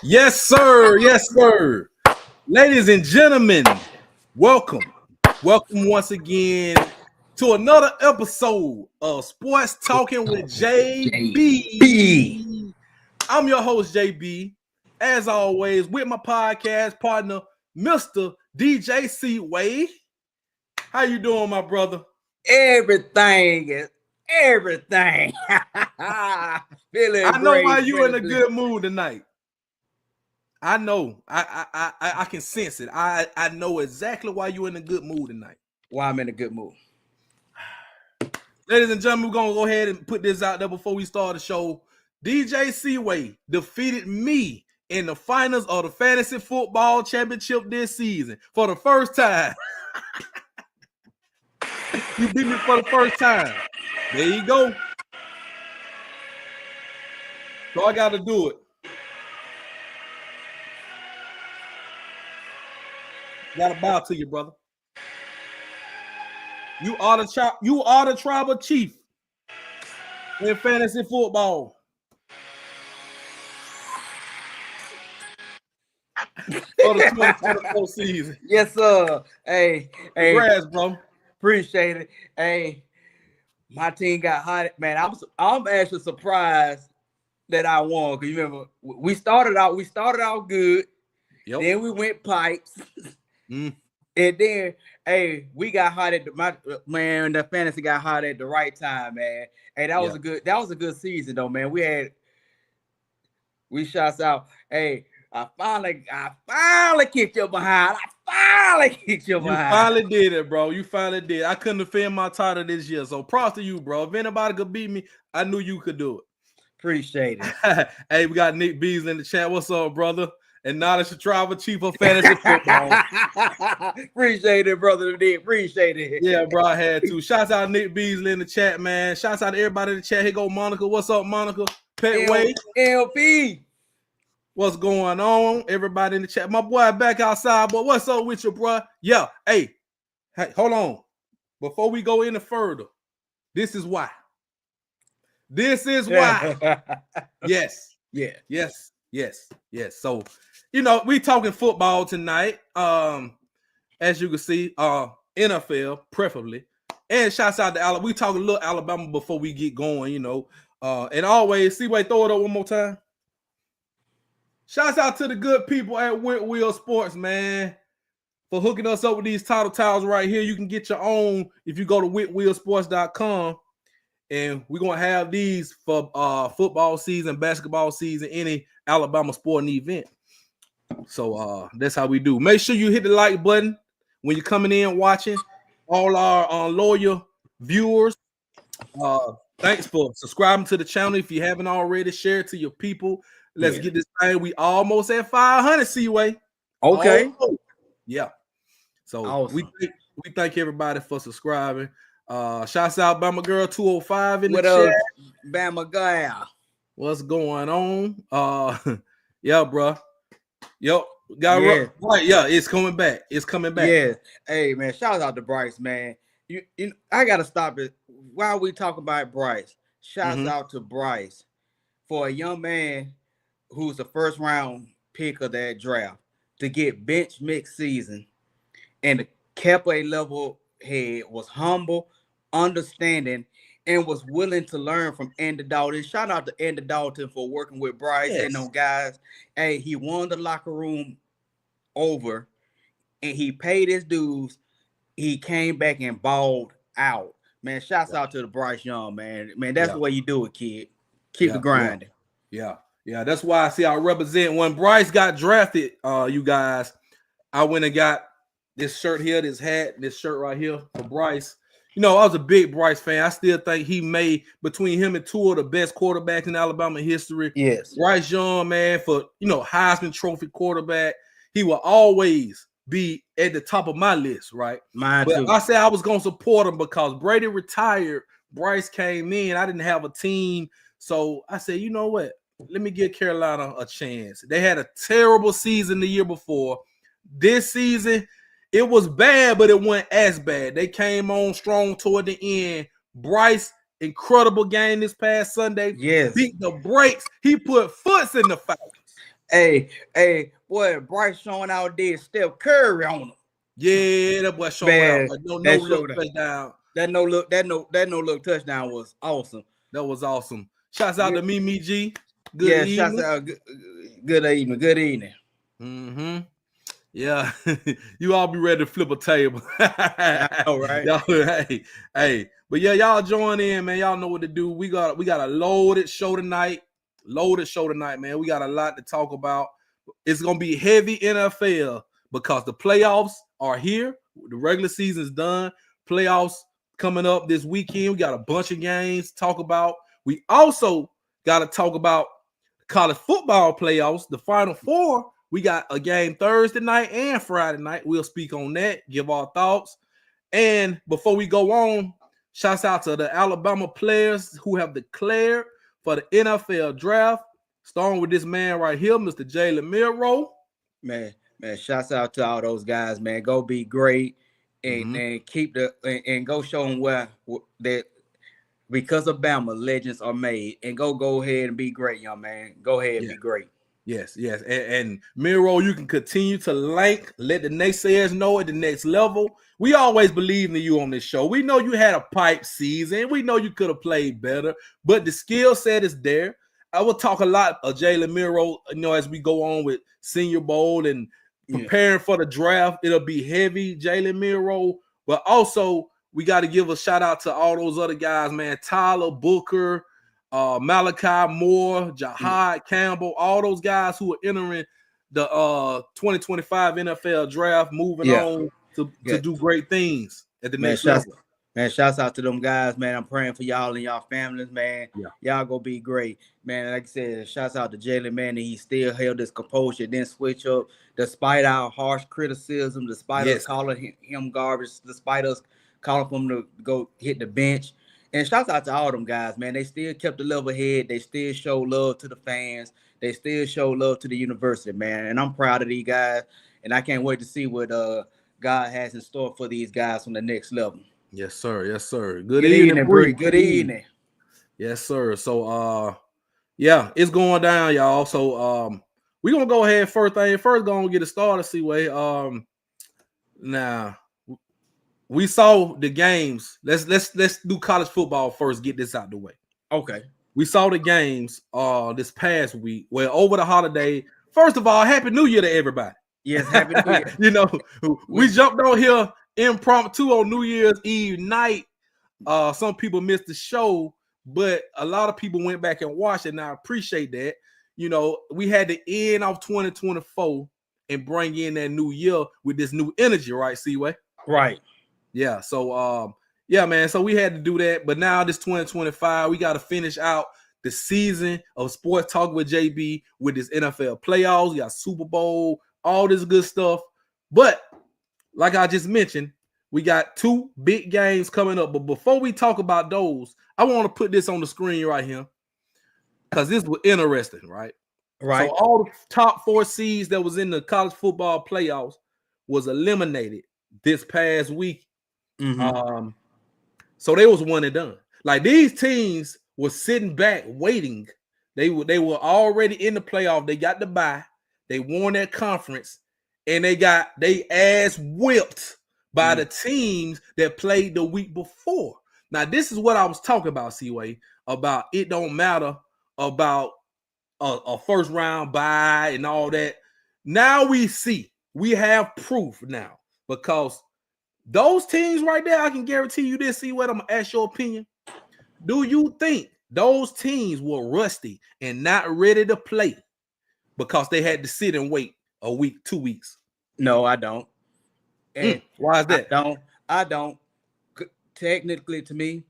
Yes, sir. Yes, sir. Ladies and gentlemen, welcome. Welcome once again to another episode of Sports Talking with JB. I'm your host, JB. As always, with my podcast partner, Mr. DJ C. Wade. How you doing, my brother? Everything is everything. Feeling I know great. why you in a good mood tonight. I know. I can sense it. I know exactly why you're in a good mood tonight. Why I'm in a good mood. Ladies and gentlemen, we're going to go ahead and put this out there before we start the show. DJ Seaway defeated me in the finals of the Fantasy Football Championship this season for the first time. You beat me for the first time. There you go. So I got to do it. Got to bow to you, brother. You are the tribal chief in fantasy football. For the 2024 season. Yes, sir. Hey, congrats, bro. Appreciate it. Hey, my team got hot. Man, I'm actually surprised that I won. Cause you remember we started out good. Yep. Then we went pipes. And then, we got hot at the fantasy got hot at the right time, man. Hey, that was a good season though, man. We shots out. Hey, I finally kicked your behind. You finally did it, bro. You finally did. I couldn't defend my title this year. So props to you, bro. If anybody could beat me, I knew you could do it. Appreciate it. Hey, we got Nick Beasley in the chat. What's up, brother? And now that's the tribal chief of fantasy football. Appreciate it, brother. Appreciate it. Yeah, bro, I had to. Shouts out Nick Beasley in the chat, man. Shouts out to everybody in the chat. Here go Monica. What's up, Monica? Pet Wade. LP. What's going on? Everybody in the chat. My boy back outside, but what's up with you, bro? Yeah. Hey, hold on. Before we go any further, this is why. Yes. Yeah. Yes. So, we talking football tonight. As you can see, NFL preferably, and shouts out to Alabama. We talking a little Alabama before we get going, and always see. Wait, throw it up one more time. Shouts out to the good people at Whitwheel Sports, man, for hooking us up with these title towels right here. You can get your own if you go to whitwheelsports.com. And we're going to have these for football season, basketball season, any Alabama sporting event. So that's how we do. Make sure you hit the like button when you're coming in watching. All our loyal viewers, thanks for subscribing to the channel. If you haven't already, share it to your people. Let's get this thing. We almost at 500, C-Way. Okay. Yeah. So awesome. we thank everybody for subscribing. Shouts out Bama Girl 205 in what the chat. Bama Girl. What's going on? Yeah, bro. Yep. Right. Yeah, it's coming back. Yeah. Hey, man, shout out to Bryce, man. You I gotta stop it. While we talk about Bryce, shouts out to Bryce for a young man who's the first round pick of that draft to get bench mixed season and kept a level head, was humble, understanding, and was willing to learn from Andy Dalton. Shout out to Andy Dalton for working with Bryce and those guys. Hey, he won the locker room over, and he paid his dues. He came back and balled out. Man, shouts out to the Bryce Young, man. Man, that's the way you do it, kid. Keep the grinding. Yeah, that's why I see I represent. When Bryce got drafted, you guys, I went and got this shirt here, this hat, this shirt right here for Bryce. I was a big Bryce fan. I still think he made, between him and two of the best quarterbacks in Alabama history. Yes. Bryce Young, man, for, Heisman Trophy quarterback. He will always be at the top of my list, right? Mine too. I said I was going to support him because Brady retired. Bryce came in. I didn't have a team. So I said, you know what? Let me give Carolina a chance. They had a terrible season the year before. This season, it was bad, but it wasn't as bad. They came on strong toward the end. Bryce, incredible game this past Sunday. Yes. Beat the brakes. He put foots in the Falcons. Hey, boy, Bryce showing out there, Steph Curry on him. Yeah, that boy showing Man, out. No that look showed touchdown. that no look touchdown was awesome. That was awesome. Shouts out to Mimi G. Good Yeah, shouts evening. out. Good evening. Good evening. Mm-hmm. Yeah, you all be ready to flip a table. I know, right? Y'all, hey, but yeah, y'all join in, man. Y'all know what to do. We got a loaded show tonight. Man. We got a lot to talk about. It's gonna be heavy NFL because the playoffs are here. The regular season's done. Playoffs coming up this weekend. We got a bunch of games to talk about. We also got to talk about college football playoffs, the Final Four. We got a game Thursday night and Friday night. We'll speak on that, give our thoughts. And before we go on, shouts out to the Alabama players who have declared for the NFL draft. Starting with this man right here, Mr. Jalen Milroe. Man, shouts out to all those guys, man. Go be great and keep and go show them where that because of Bama, legends are made. And go ahead and be great, young man. Go ahead and be great. Yes. And Miro, you can continue to let the naysayers know at the next level. We always believe in you on this show. We know you had a pipe season. We know you could have played better, but the skill set is there. I will talk a lot of Jalen Miro, as we go on with Senior Bowl and preparing for the draft. It'll be heavy, Jalen Miro, but also we got to give a shout out to all those other guys, man. Tyler Booker, Malachi Moore, Jahad Campbell, all those guys who are entering the 2025 NFL draft, moving on to do great things at the next level. Man, shouts out to them guys, man. I'm praying for y'all and y'all families, man. Yeah. Y'all gonna be great. Man, like I said, shouts out to Jalen, man, and he still held his composure, didn't switch up, despite our harsh criticism, despite us calling him garbage, despite us calling for him to go hit the bench. And shouts out to all them guys, man. They still kept the level head. They still show love to the fans. They still show love to the university, man. And I'm proud of these guys. And I can't wait to see what God has in store for these guys on the next level. Yes, sir. Good evening, Bree. Good evening. Yes, sir. So yeah, it's going down, y'all. So we're gonna go ahead first gonna get it started, C-Way. Now we saw the games. Let's do college football first, get this out the way. Okay. We saw the games this past week. Well, over the holiday. First of all, Happy New Year to everybody. Yes, Happy New Year. We jumped on here impromptu on New Year's Eve night. Some people missed the show, but a lot of people went back and watched it, and I appreciate that. We had to end off 2024 and bring in that new year with this new energy, right, C-Way? Right. Yeah. So yeah, man. So we had to do that. But now this 2025, we got to finish out the season of Sports Talk with JB with this NFL playoffs. We got Super Bowl, all this good stuff. But like I just mentioned, we got two big games coming up. But before we talk about those, I want to put this on the screen right here because this was interesting, right? Right. So all the top 4 seeds that was in the college football playoffs was eliminated this past week. Mm-hmm. So they was one and done. Like these teams were sitting back waiting. They were already in the playoff. They got the bye. They won their conference, and they ass whipped by the teams that played the week before. Now this is what I was talking about, C-Way, about it don't matter about a first round bye and all that. Now we have proof now because those teams right there, I can guarantee you this. See what I'm gonna ask your opinion. Do you think those teams were rusty and not ready to play because they had to sit and wait a week, 2 weeks? No, I don't. And why is that? I don't. Technically, to me,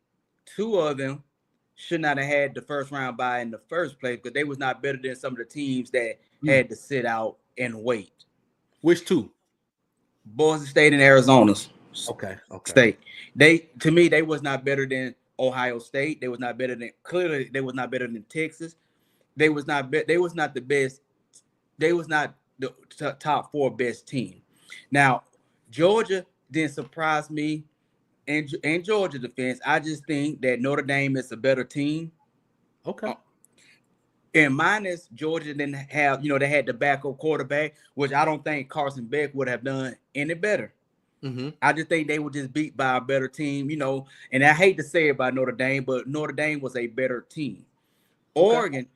2 of them should not have had the first round bye in the first place because they was not better than some of the teams that had to sit out and wait. Which 2? Boise State and Arizona's. Okay. State. To me, they was not better than Ohio State. They was not better than Texas. They was not the best. They was not the top 4 best team. Now, Georgia didn't surprise me. In Georgia defense, I just think that Notre Dame is a better team. Okay. And minus Georgia didn't have, they had the backup quarterback, which I don't think Carson Beck would have done any better. Mm-hmm. I just think they were just beat by a better team, and I hate to say it about Notre Dame, but Notre Dame was a better team. Oregon,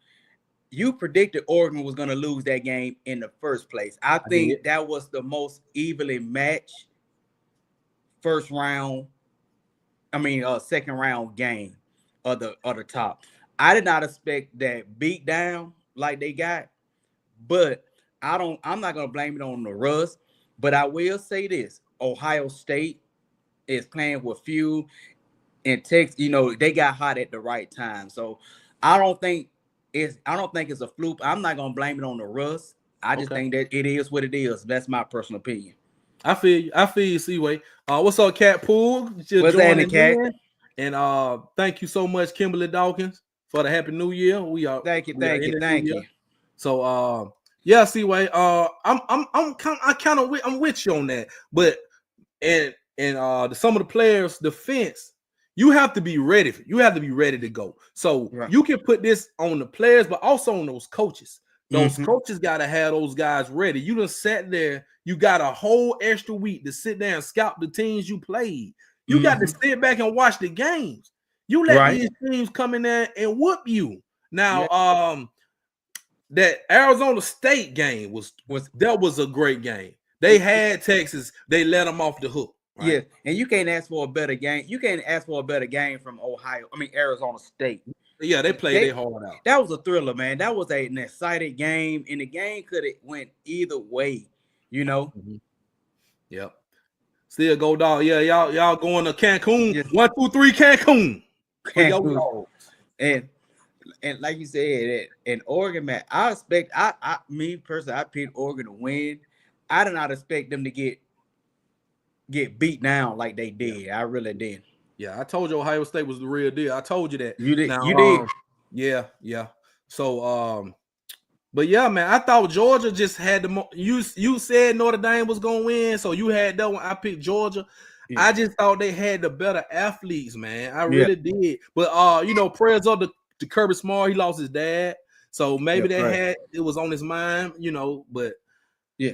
you predicted Oregon was going to lose that game in the first place. I think that was the most evenly matched second round game of the top. I did not expect that beat down like they got, but I'm not gonna blame it on the rust, but I will say this: Ohio State is playing with few, and Texas, they got hot at the right time. So I don't think it's a fluke. I'm not gonna blame it on the rust. I just think that it is what it is. That's my personal opinion. I feel you, Seaway. What's up, Cat Pool? Just what's joining Cat? in. And thank you so much, Kimberly Dawkins, for the Happy New Year. Thank you. So yeah, Seaway. I'm with you on that. But and some of the players' defense, you have to be ready. You have to be ready to go. So you can put this on the players, but also on those coaches. Those coaches got to have those guys ready. You done sat there. You got a whole extra week to sit there and scout the teams you played. You got to sit back and watch the games. You let these teams come in there and whoop you. Now, that Arizona State game was a great game. They had Texas. They let them off the hook. Right? Yeah, and you can't ask for a better game. You can't ask for a better game from Arizona State. Yeah, they played their heart out. That was a thriller, man. That was an exciting game, and the game could have went either way, Mm-hmm. Yep. Still go dog. Yeah, y'all going to Cancun. Yes. 1, 2, 3, Cancun. And like you said, in Oregon, man, I expect me personally, I picked Oregon to win. I did not expect them to get beat down like they did. I really did. Yeah, I told you Ohio State was the real deal. I told you that. You did. Now, you did. Yeah. So, but yeah, man, I thought Georgia just had the you said Notre Dame was gonna win, so you had that one. I picked Georgia. Yeah. I just thought they had the better athletes, man. I really did. But prayers up to Kirby Smart. He lost his dad, so maybe it was on his mind, But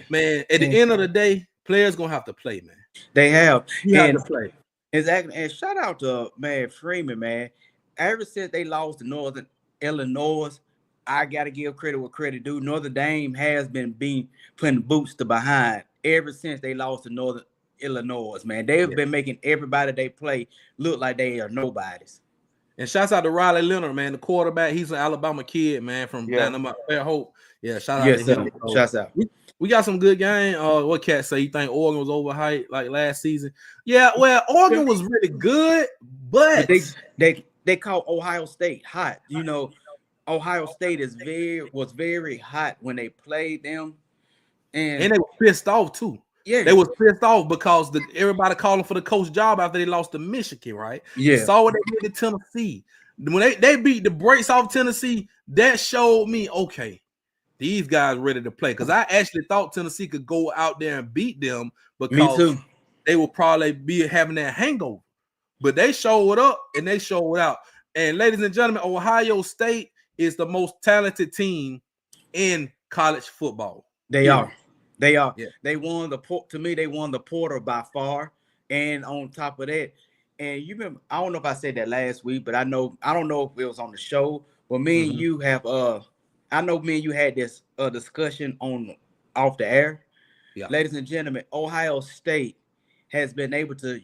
man, at the end of the day, players gonna have to play, man. They have. You have to play. Exactly. And shout out to Freeman, man. Ever since they lost to Northern Illinois, I gotta give credit where credit due. Notre Dame has been putting boots to behind ever since they lost to Northern Illinois, man. They've been making everybody they play look like they are nobodies. And shouts out to Riley Leonard, man, the quarterback. He's an Alabama kid, man, from Dynamite Fair Hope. Yeah, shout out to him. Shouts out. We got some good game. What Cat say? You think Oregon was overhyped like last season? Yeah, well, Oregon was really good, but they caught Ohio State hot. Ohio State was very hot when they played them, and they were pissed off too. Yeah, they was pissed off because everybody calling for the coach job after they lost to Michigan, right? Yeah, you saw what they did to Tennessee when they beat the brakes off Tennessee. That showed me these guys ready to play, because I actually thought Tennessee could go out there and beat them because they will probably be having that hangover. But they showed up and they showed out. And ladies and gentlemen, Ohio State is the most talented team in college football. They are. Yeah. They won they won the Porter by far. And on top of that, and you remember, I don't know if I said that last week, but I don't know if it was on the show, but me and you have I know me and you had this discussion off the air. Yeah. Ladies and gentlemen, Ohio State has been able to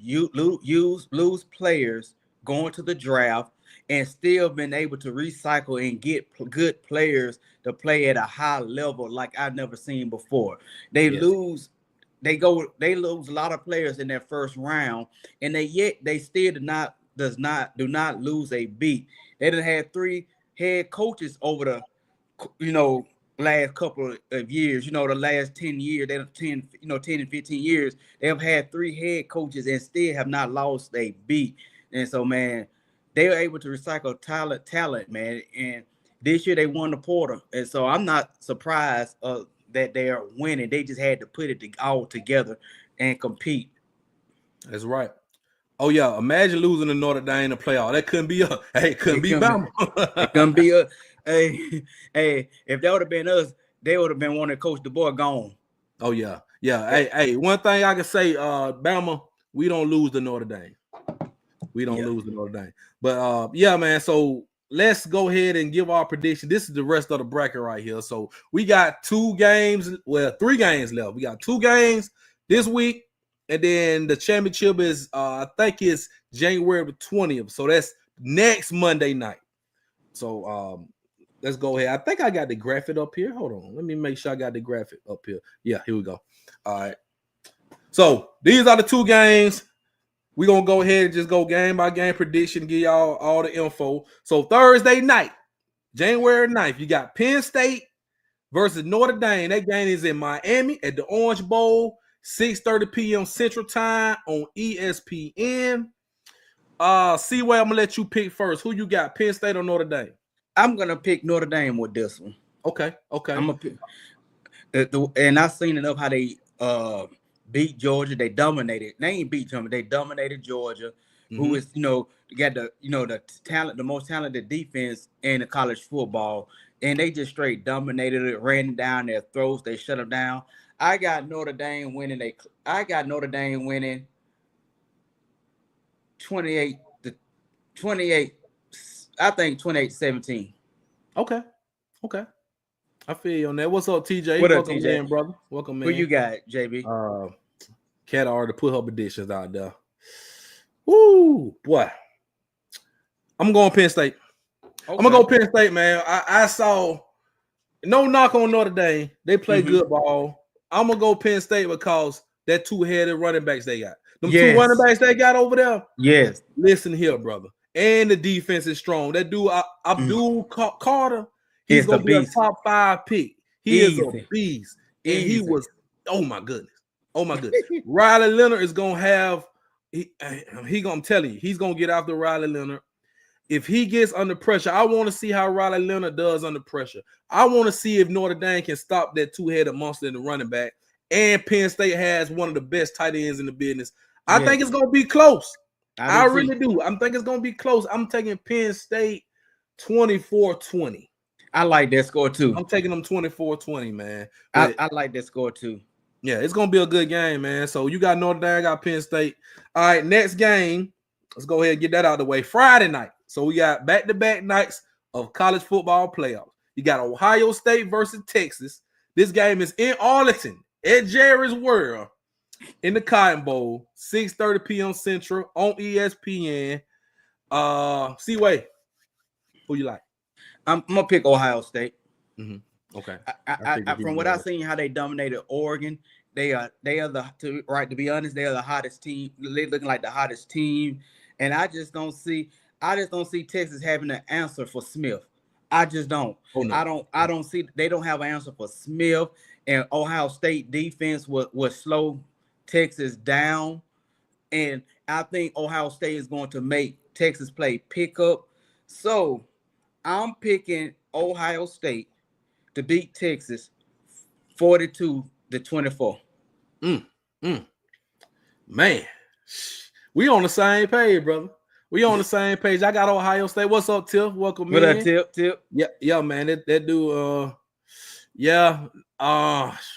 lose players going to the draft and still been able to recycle and get good players to play at a high level like I've never seen before. They lose a lot of players in their first round, and they still do not lose a beat. They done had 3 head coaches over the last couple of years, the last 10 years, 10 and 15 years, they have had 3 head coaches and still have not lost a beat. And so, man, they were able to recycle talent, man. And this year they won the Porter. And so I'm not surprised that they are winning. They just had to put it all together and compete. That's right. Oh yeah, imagine losing to Notre Dame in the playoff. That couldn't be Bama. It couldn't be Hey, hey, if that would have been us, they would have been wanting to coach the boy gone. Oh yeah, yeah. Hey, one thing I can say, Bama, we don't lose to Notre Dame. We don't lose to Notre Dame. But yeah, man. So let's go ahead and give our prediction. This is the rest of the bracket right here. So we got 3 games left. We got 2 games this week, and then the championship is I think it's January 20th. So that's next Monday night. So let's go ahead. I think I got the graphic up here. Hold on. Let me make sure I got the graphic up here. Yeah, here we go. All right. So these are the 2 games. We're going to go ahead and just go game by game prediction, give y'all all the info. So Thursday night, January 9th, you got Penn State versus Notre Dame. That game is in Miami at the Orange Bowl, 6:30 p.m. Central Time on ESPN. C-Way, I'm going to let you pick first. Who you got, Penn State or Notre Dame? I'm going to pick Notre Dame with this one. Okay. I'm going to pick. And I've seen enough how they beat Georgia. They dominated. They ain't beat Georgia. They dominated Georgia, who is, got the talent, the most talented defense in the college football. And they just straight dominated it, ran down their throats. They shut them down. I got Notre Dame winning. 28. I think 28-17. Okay. I feel you on that. What's up, TJ? What up, Welcome TJ? in, brother. Welcome in. Who you got, JB? Cat already put her predictions out there. Woo, boy. I'm going Penn State. Okay. I'm gonna go Penn State, man. I saw no knock on Notre Dame. They play good ball. I'm gonna go Penn State because that 2-headed running backs they got. Them 2 running backs they got over there. Yes. Listen here, brother. And the defense is strong. That dude, Abdul Carter, he's gonna be a top 5 pick. He is a beast. And he was, oh my goodness. Riley Leonard is gonna have I'm telling you, he's gonna get after Riley Leonard. If he gets under pressure, I want to see how Riley Leonard does under pressure. I want to see if Notre Dame can stop that 2-headed monster in the running back. And Penn State has one of the best tight ends in the business. I think it's gonna be close. I really do. I'm thinking it's gonna be close. I'm taking Penn State 24-20. I like that score too. I'm taking them 24-20, man. I like that score too. Yeah, it's gonna be a good game, man. So you got Notre Dame, I got Penn State. All right, next game. Let's go ahead and get that out of the way. Friday night. So we got back-to-back nights of college football playoffs. You got Ohio State versus Texas. This game is in Arlington at Jerry's World in the Cotton Bowl, 6:30 p.m. Central on ESPN. C-Way, who you like? I'm gonna pick Ohio State. Okay. From what I've seen, how they dominated Oregon, they are to be honest, they are the hottest team. They're looking like the hottest team, and I just don't see Texas having an answer for Smith. I just don't. Oh, no. I don't see. They don't have an answer for Smith, and Ohio State defense was slow Texas down, and I think Ohio State is going to make Texas play pickup. So I'm picking Ohio State to beat Texas 42-24. Man, we on the same page, brother. We on the same page. I got Ohio State. What's up, Tiff? Welcome, man. What up, Tip? Yeah, man. That dude.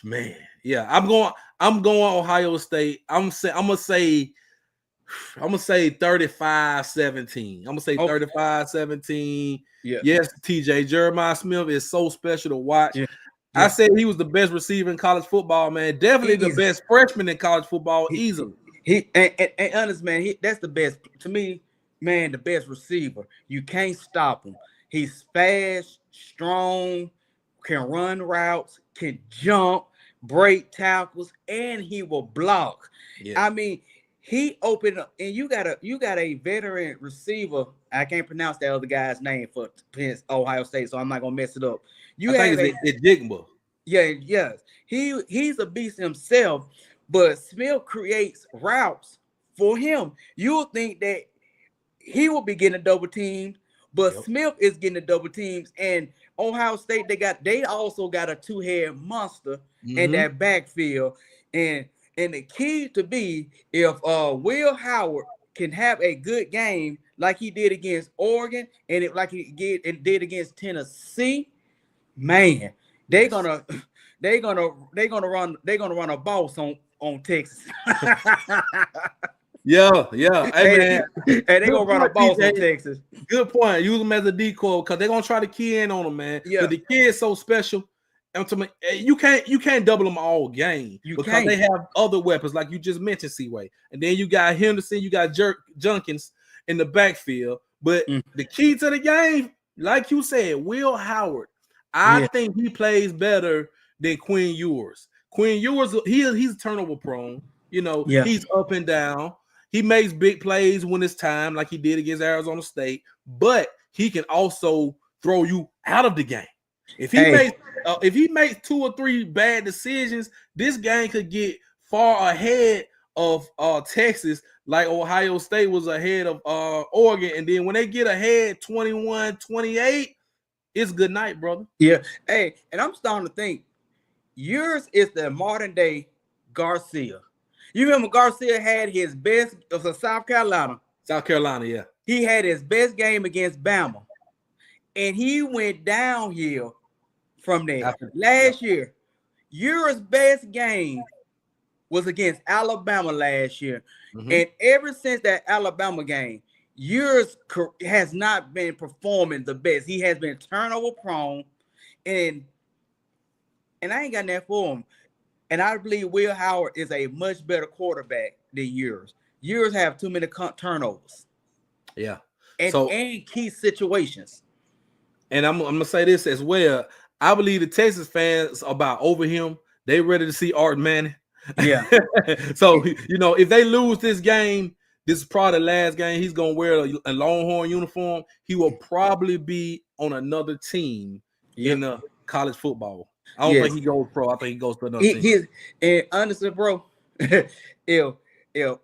Man. Yeah, I'm going Ohio State. I'm gonna say 35-17. I'm gonna say 35-17. Yeah. Yes, TJ. Jeremiah Smith is so special to watch. Yeah. I said he was the best receiver in college football, man. Definitely the best freshman in college football, easily. And honest, man, that's the best to me, man. The best receiver. You can't stop him. He's fast, strong, can run routes, can jump, break tackles, and he will block. Yeah. I mean, he opened up, and you got a veteran receiver. I can't pronounce that other guy's name for Ohio State, so I'm not gonna mess it up. I think it's Digba. Yeah. He's a beast himself, but Smith creates routes for him. You'll think that he will be getting double teamed, but Smith is getting the double teams. And Ohio State, they also got a 2-head monster in that backfield. And the key to be if Will Howard can have a good game like he did against Oregon, and like he did against Tennessee, man, they're gonna run a boss on Texas. Yeah. Hey, man. Hey, they gonna run a boss on Texas. Good point. Use them as a decoy because they're gonna try to key in on them, man. Yeah. But the kid's so special. And to me, you can't double them all game because they have other weapons, like you just mentioned, Seaway. And then you got Henderson, you got Junkins in the backfield. But the key to the game, like you said, Will Howard. I think he plays better than Quinn Ewers. Quinn Ewers, he's turnover prone. You know, he's up and down. He makes big plays when it's time, like he did against Arizona State, but he can also throw you out of the game. If he makes 2 or 3 bad decisions, this game could get far ahead of Texas, like Ohio State was ahead of Oregon. And then when they get ahead 21-28, it's good night, brother. Yeah. Hey, and I'm starting to think yours is the modern day Garcia. You remember Garcia had his best of South Carolina. South Carolina, yeah. He had his best game against Bama. And he went downhill from there. Last year, yours best game was against Alabama last year. And ever since that Alabama game, yours has not been performing the best. He has been turnover prone. And I ain't got that for him. And I believe Will Howard is a much better quarterback than yours. Yours have too many turnovers. Yeah. And key situations. And I'm going to say this as well. I believe the Texas fans are about over him. They ready to see Art Manning. Yeah. So, you know, if they lose this game, this is probably the last game he's going to wear a Longhorn uniform. He will probably be on another team in college football. I don't think he goes pro. I think he goes to another team. And honestly, bro, if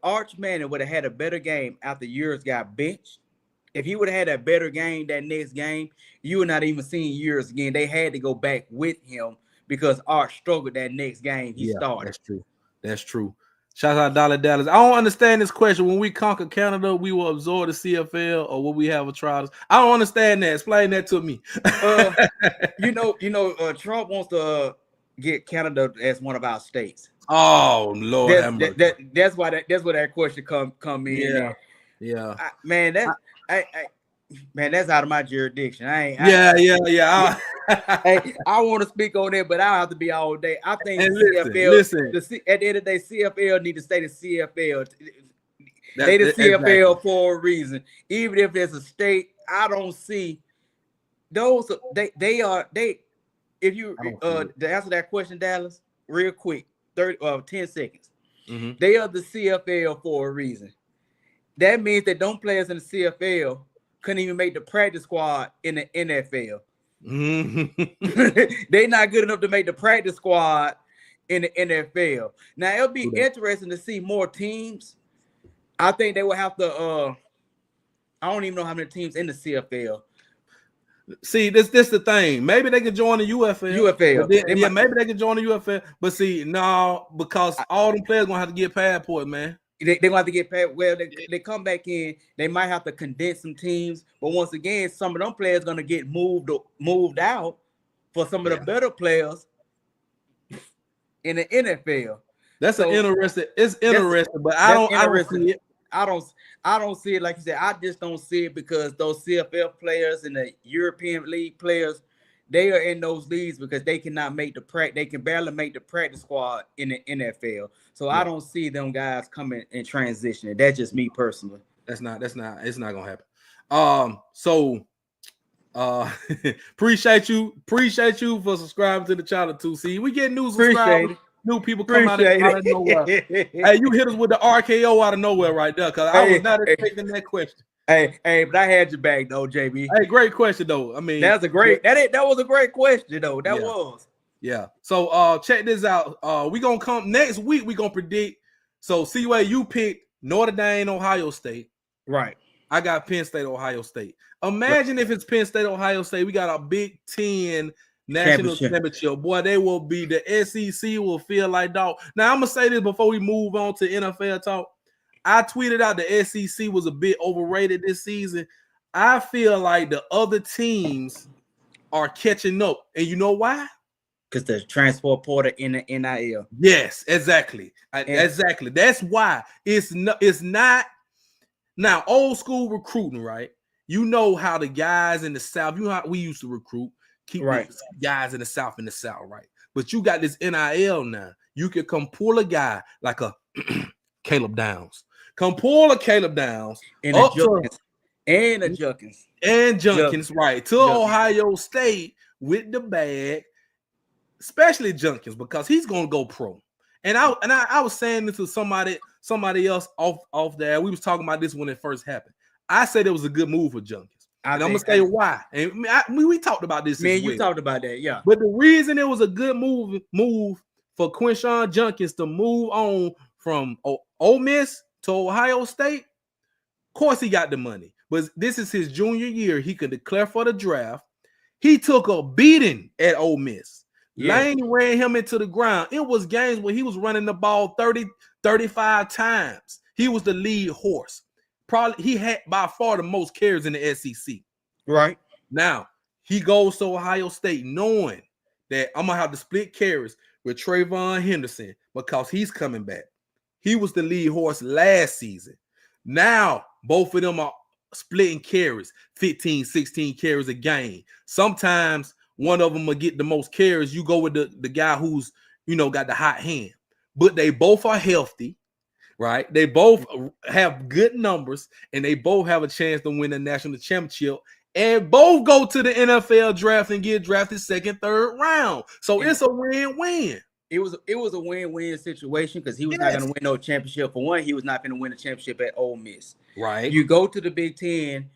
Arch Manning would have had a better game after yours got benched, if he would have had a better game that next game, you would not even seen yours again. They had to go back with him because Arch struggled that next game he started. That's true. Shout out Dollar Dallas. I don't understand this question. When we conquer Canada, we will absorb the CFL, or will we have a trial? I don't understand that. Explain that to me. Trump wants to get Canada as one of our states. Oh Lord, that's why that question come in. Yeah. That's out of my jurisdiction. I want to speak on it, but I have to be all day. I think CFL. At the end of the day, CFL need to stay the CFL. They the CFL for a reason. Even if it's a state, I don't see those. If you to answer that question, Dallas, real quick, 10 seconds. They are the CFL for a reason. That means that them players in the CFL couldn't even make the practice squad in the NFL. They're not good enough to make the practice squad in the NFL. Now, it'll be interesting to see more teams. I think they will have to I don't even know how many teams in the CFL. See, this the thing. Maybe they could join the UFL. Maybe they could join the UFL. But see, no, because all them players gonna have to get passport, man. They're going to have to get paid. Well, they come back in. They might have to condense some teams. But once again, some of them players going to get moved out for some of the better players in the NFL. That's interesting. It's interesting, but I don't see it. I don't see it like you said. I just don't see it because those CFL players and the European League players, they are in those leagues because they cannot make the practice. They can barely make the practice squad in the NFL. So I don't see them guys coming and transitioning. That's just me personally. It's not gonna happen. Appreciate you for subscribing to the channel too. See, we get new subscribers, new people come out of nowhere. Hey, you hit us with the RKO out of nowhere right there, because I was not expecting that question. Hey, but I had your back though, JB. Hey, great question though. I mean, that was a great question though. That was. Yeah. So check this out. We gonna come next week. We gonna predict. So Seaway, you picked Notre Dame, Ohio State. Right. I got Penn State, Ohio State. Imagine if it's Penn State, Ohio State. We got a Big Ten national championship. Boy, they will be, the SEC will feel like dog. Now I'm gonna say this before we move on to NFL talk. I tweeted out the SEC was a bit overrated this season. I feel like the other teams are catching up. And you know why? Because the transfer portal in the NIL. Yes, exactly. Exactly. That's why it's not now old school recruiting, right? You know how the guys in the South, you know how we used to recruit, keep right. the guys in the South, right? But you got this NIL now. You can come pull a guy like a Caleb Downs. Come pull a Caleb Downs and a Junkins. And Junkins, right, to Ohio State with the bag, especially Junkins, because he's gonna go pro. And I was saying this to somebody else off there. We was talking about this when it first happened. I said it was a good move for Junkins. And I'm gonna say why. And we talked about this. Man, you talked about that, yeah. But the reason it was a good move for Quinshon Junkins to move on from Ole Miss to Ohio State, of course he got the money. But this is his junior year. He could declare for the draft. He took a beating at Ole Miss. Yeah. Lane ran him into the ground. It was games where he was running the ball 30, 35 times. He was the lead horse. Probably he had by far the most carries in the SEC. Right. Now, he goes to Ohio State knowing that I'm going to have to split carries with Trayvon Henderson because he's coming back. He was the lead horse last season. Now, both of them are splitting carries, 15, 16 carries a game. Sometimes one of them will get the most carries. You go with the guy who's, got the hot hand. But they both are healthy, right? They both have good numbers, and they both have a chance to win the national championship. And both go to the NFL draft and get drafted second, third round. So it's a win-win. It was a win-win situation because he was not going to win no championship. For one, he was not going to win a championship at Ole Miss. Right. You go to the Big Ten,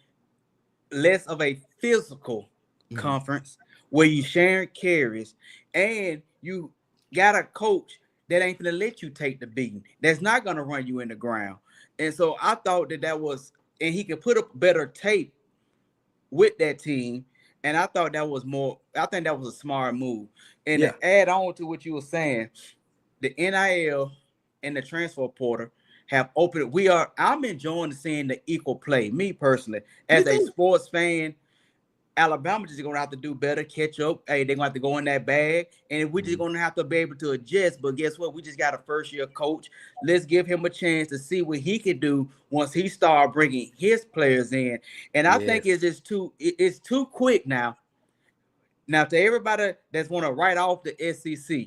less of a physical conference where you sharing carries, and you got a coach that ain't going to let you take the beating. That's not going to run you in the ground. And so I thought that was, and he could put up better tape with that team. And I thought that was I think that was a smart move. And to add on to what you were saying, the NIL and the transfer portal have opened. I'm enjoying seeing the equal play. Me personally, as a sports fan, Alabama just gonna have to do better, catch up. Hey, they're gonna have to go in that bag, and we're just gonna have to be able to adjust. But guess what? We just got a first-year coach. Let's give him a chance to see what he can do once he start bringing his players in. And I think it's too quick now. Now, to everybody that's want to write off the SEC,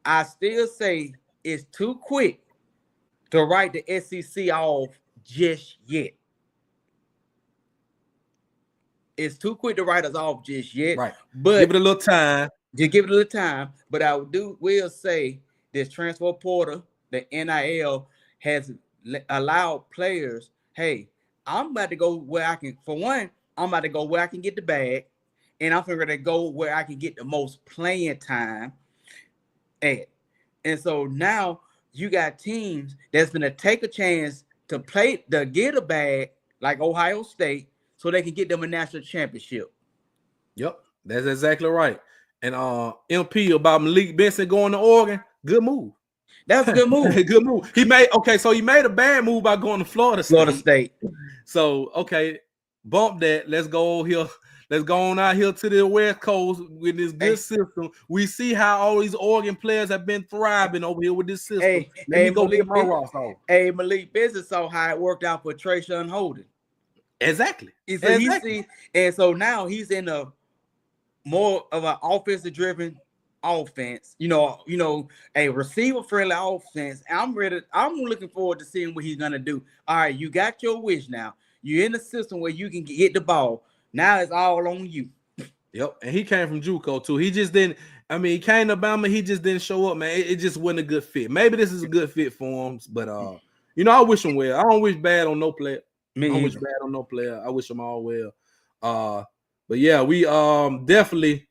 I still say it's too quick to write the SEC off just yet. It's too quick to write us off just yet. Right. But give it a little time. Just give it a little time. But I will say this transfer portal, the NIL, has allowed players, hey, I'm about to go where I can, for one, I'm about to go where I can get the bag. And I'm going to go where I can get the most playing time at. And so now you got teams that's going to take a chance to get a bag like Ohio State so they can get them a national championship. Yep, that's exactly right. And MP about Malik Benson going to Oregon, good move. That's a good move. Good move. He made a bad move by going to Florida State. So, bump that. Let's go here. Let's go on out here to the West Coast with this good system. We see how all these Oregon players have been thriving over here with this system. Malik Benson saw how it worked out for Trayshawn Holden. Exactly. And so now he's in a more of an offensive-driven offense. A receiver-friendly offense. I'm looking forward to seeing what he's gonna do. All right, you got your wish now. You're in a system where you can get the ball. Now it's all on you. Yep, and he came from JUCO too. He just didn't. He came to Alabama. He just didn't show up, man. It just wasn't a good fit. Maybe this is a good fit for him, but I wish him well. I don't wish bad on no player. I wish bad on no player. I wish them all well. But yeah, we definitely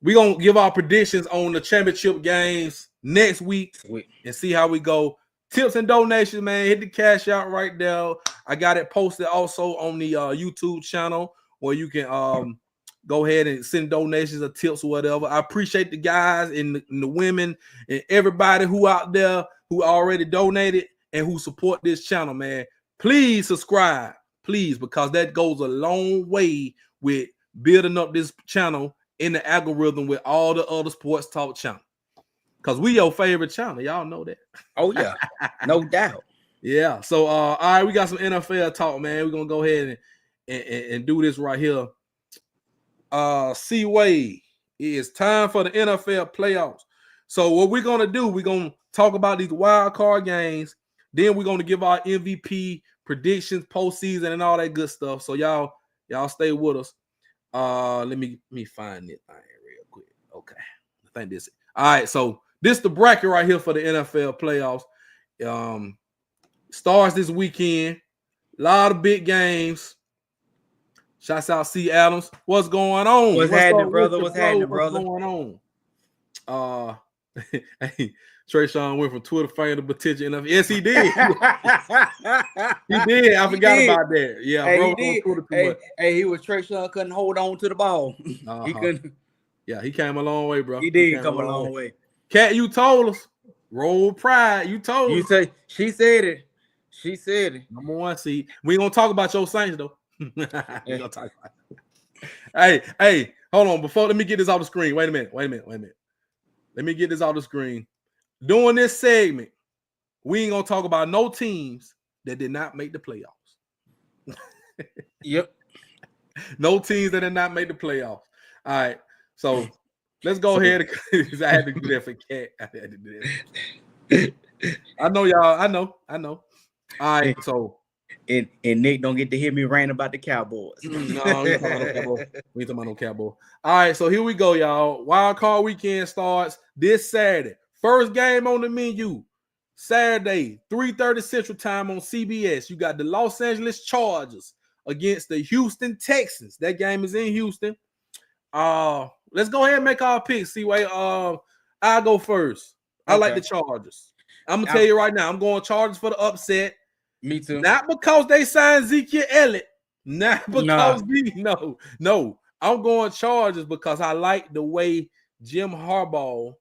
gonna give our predictions on the championship games next week and see how we go. Tips and donations, man. Hit the cash out right there. I got it posted also on the YouTube channel where you can go ahead and send donations or tips or whatever. I appreciate the guys and the women and everybody who out there who already donated. and who support this channel, man, please subscribe, please, because that goes a long way with building up this channel in the algorithm with all the other sports talk channels. Because we your favorite channel. Y'all know that. Oh, yeah. No doubt. Yeah. So, all right, we got some NFL talk, man. We're going to go ahead and do this right here. C-Wade, it is time for the NFL playoffs. So what we're going to do, we're going to talk about these wild card games. Then we're going to give our MVP predictions, postseason, and all that good stuff. So y'all stay with us. Let me find it real quick. Okay. I think this. All right, so this is the bracket right here for the NFL playoffs. Starts this weekend. A lot of big games. Shouts out C. Adams. What's going on? What's happening, brother? What's happening, brother? What's going on? Hey, Trayshawn went from Twitter fame to potential enough. Yes, he did. He did. I forgot about that. Yeah, hey, bro. He did. Twitter too much. He was Trayshawn, couldn't hold on to the ball. He couldn't. Yeah, he came a long way, bro. He did come a long way. Cat, you told us. Roll Pride. You told us. You say she said it. She said it. Number one seed. We ain't gonna talk about your Saints though. We gonna talk about it. Hey, hold on. Let me get this off the screen. Wait a minute. Let me get this off the screen. During this segment, we ain't gonna talk about no teams that did not make the playoffs. Yep. No teams that did not make the playoffs. All right. So let's go ahead. I had to do that for Cat. I had to do that. I know y'all. I know. All right. So and Nick don't get to hear me rant about the Cowboys. No, we ain't talking about no Cowboy. All right, so here we go, y'all. Wild card weekend starts this Saturday. First game on the menu, Saturday, 3:30 Central Time on CBS. You got the Los Angeles Chargers against the Houston Texans. That game is in Houston. Let's go ahead and make our picks. See-Way. I'll go first. I like the Chargers. I'm gonna tell you right now, I'm going Chargers for the upset. Me too. Not because they signed Ezekiel Elliott. Not because no. I'm going Chargers because I like the way Jim Harbaugh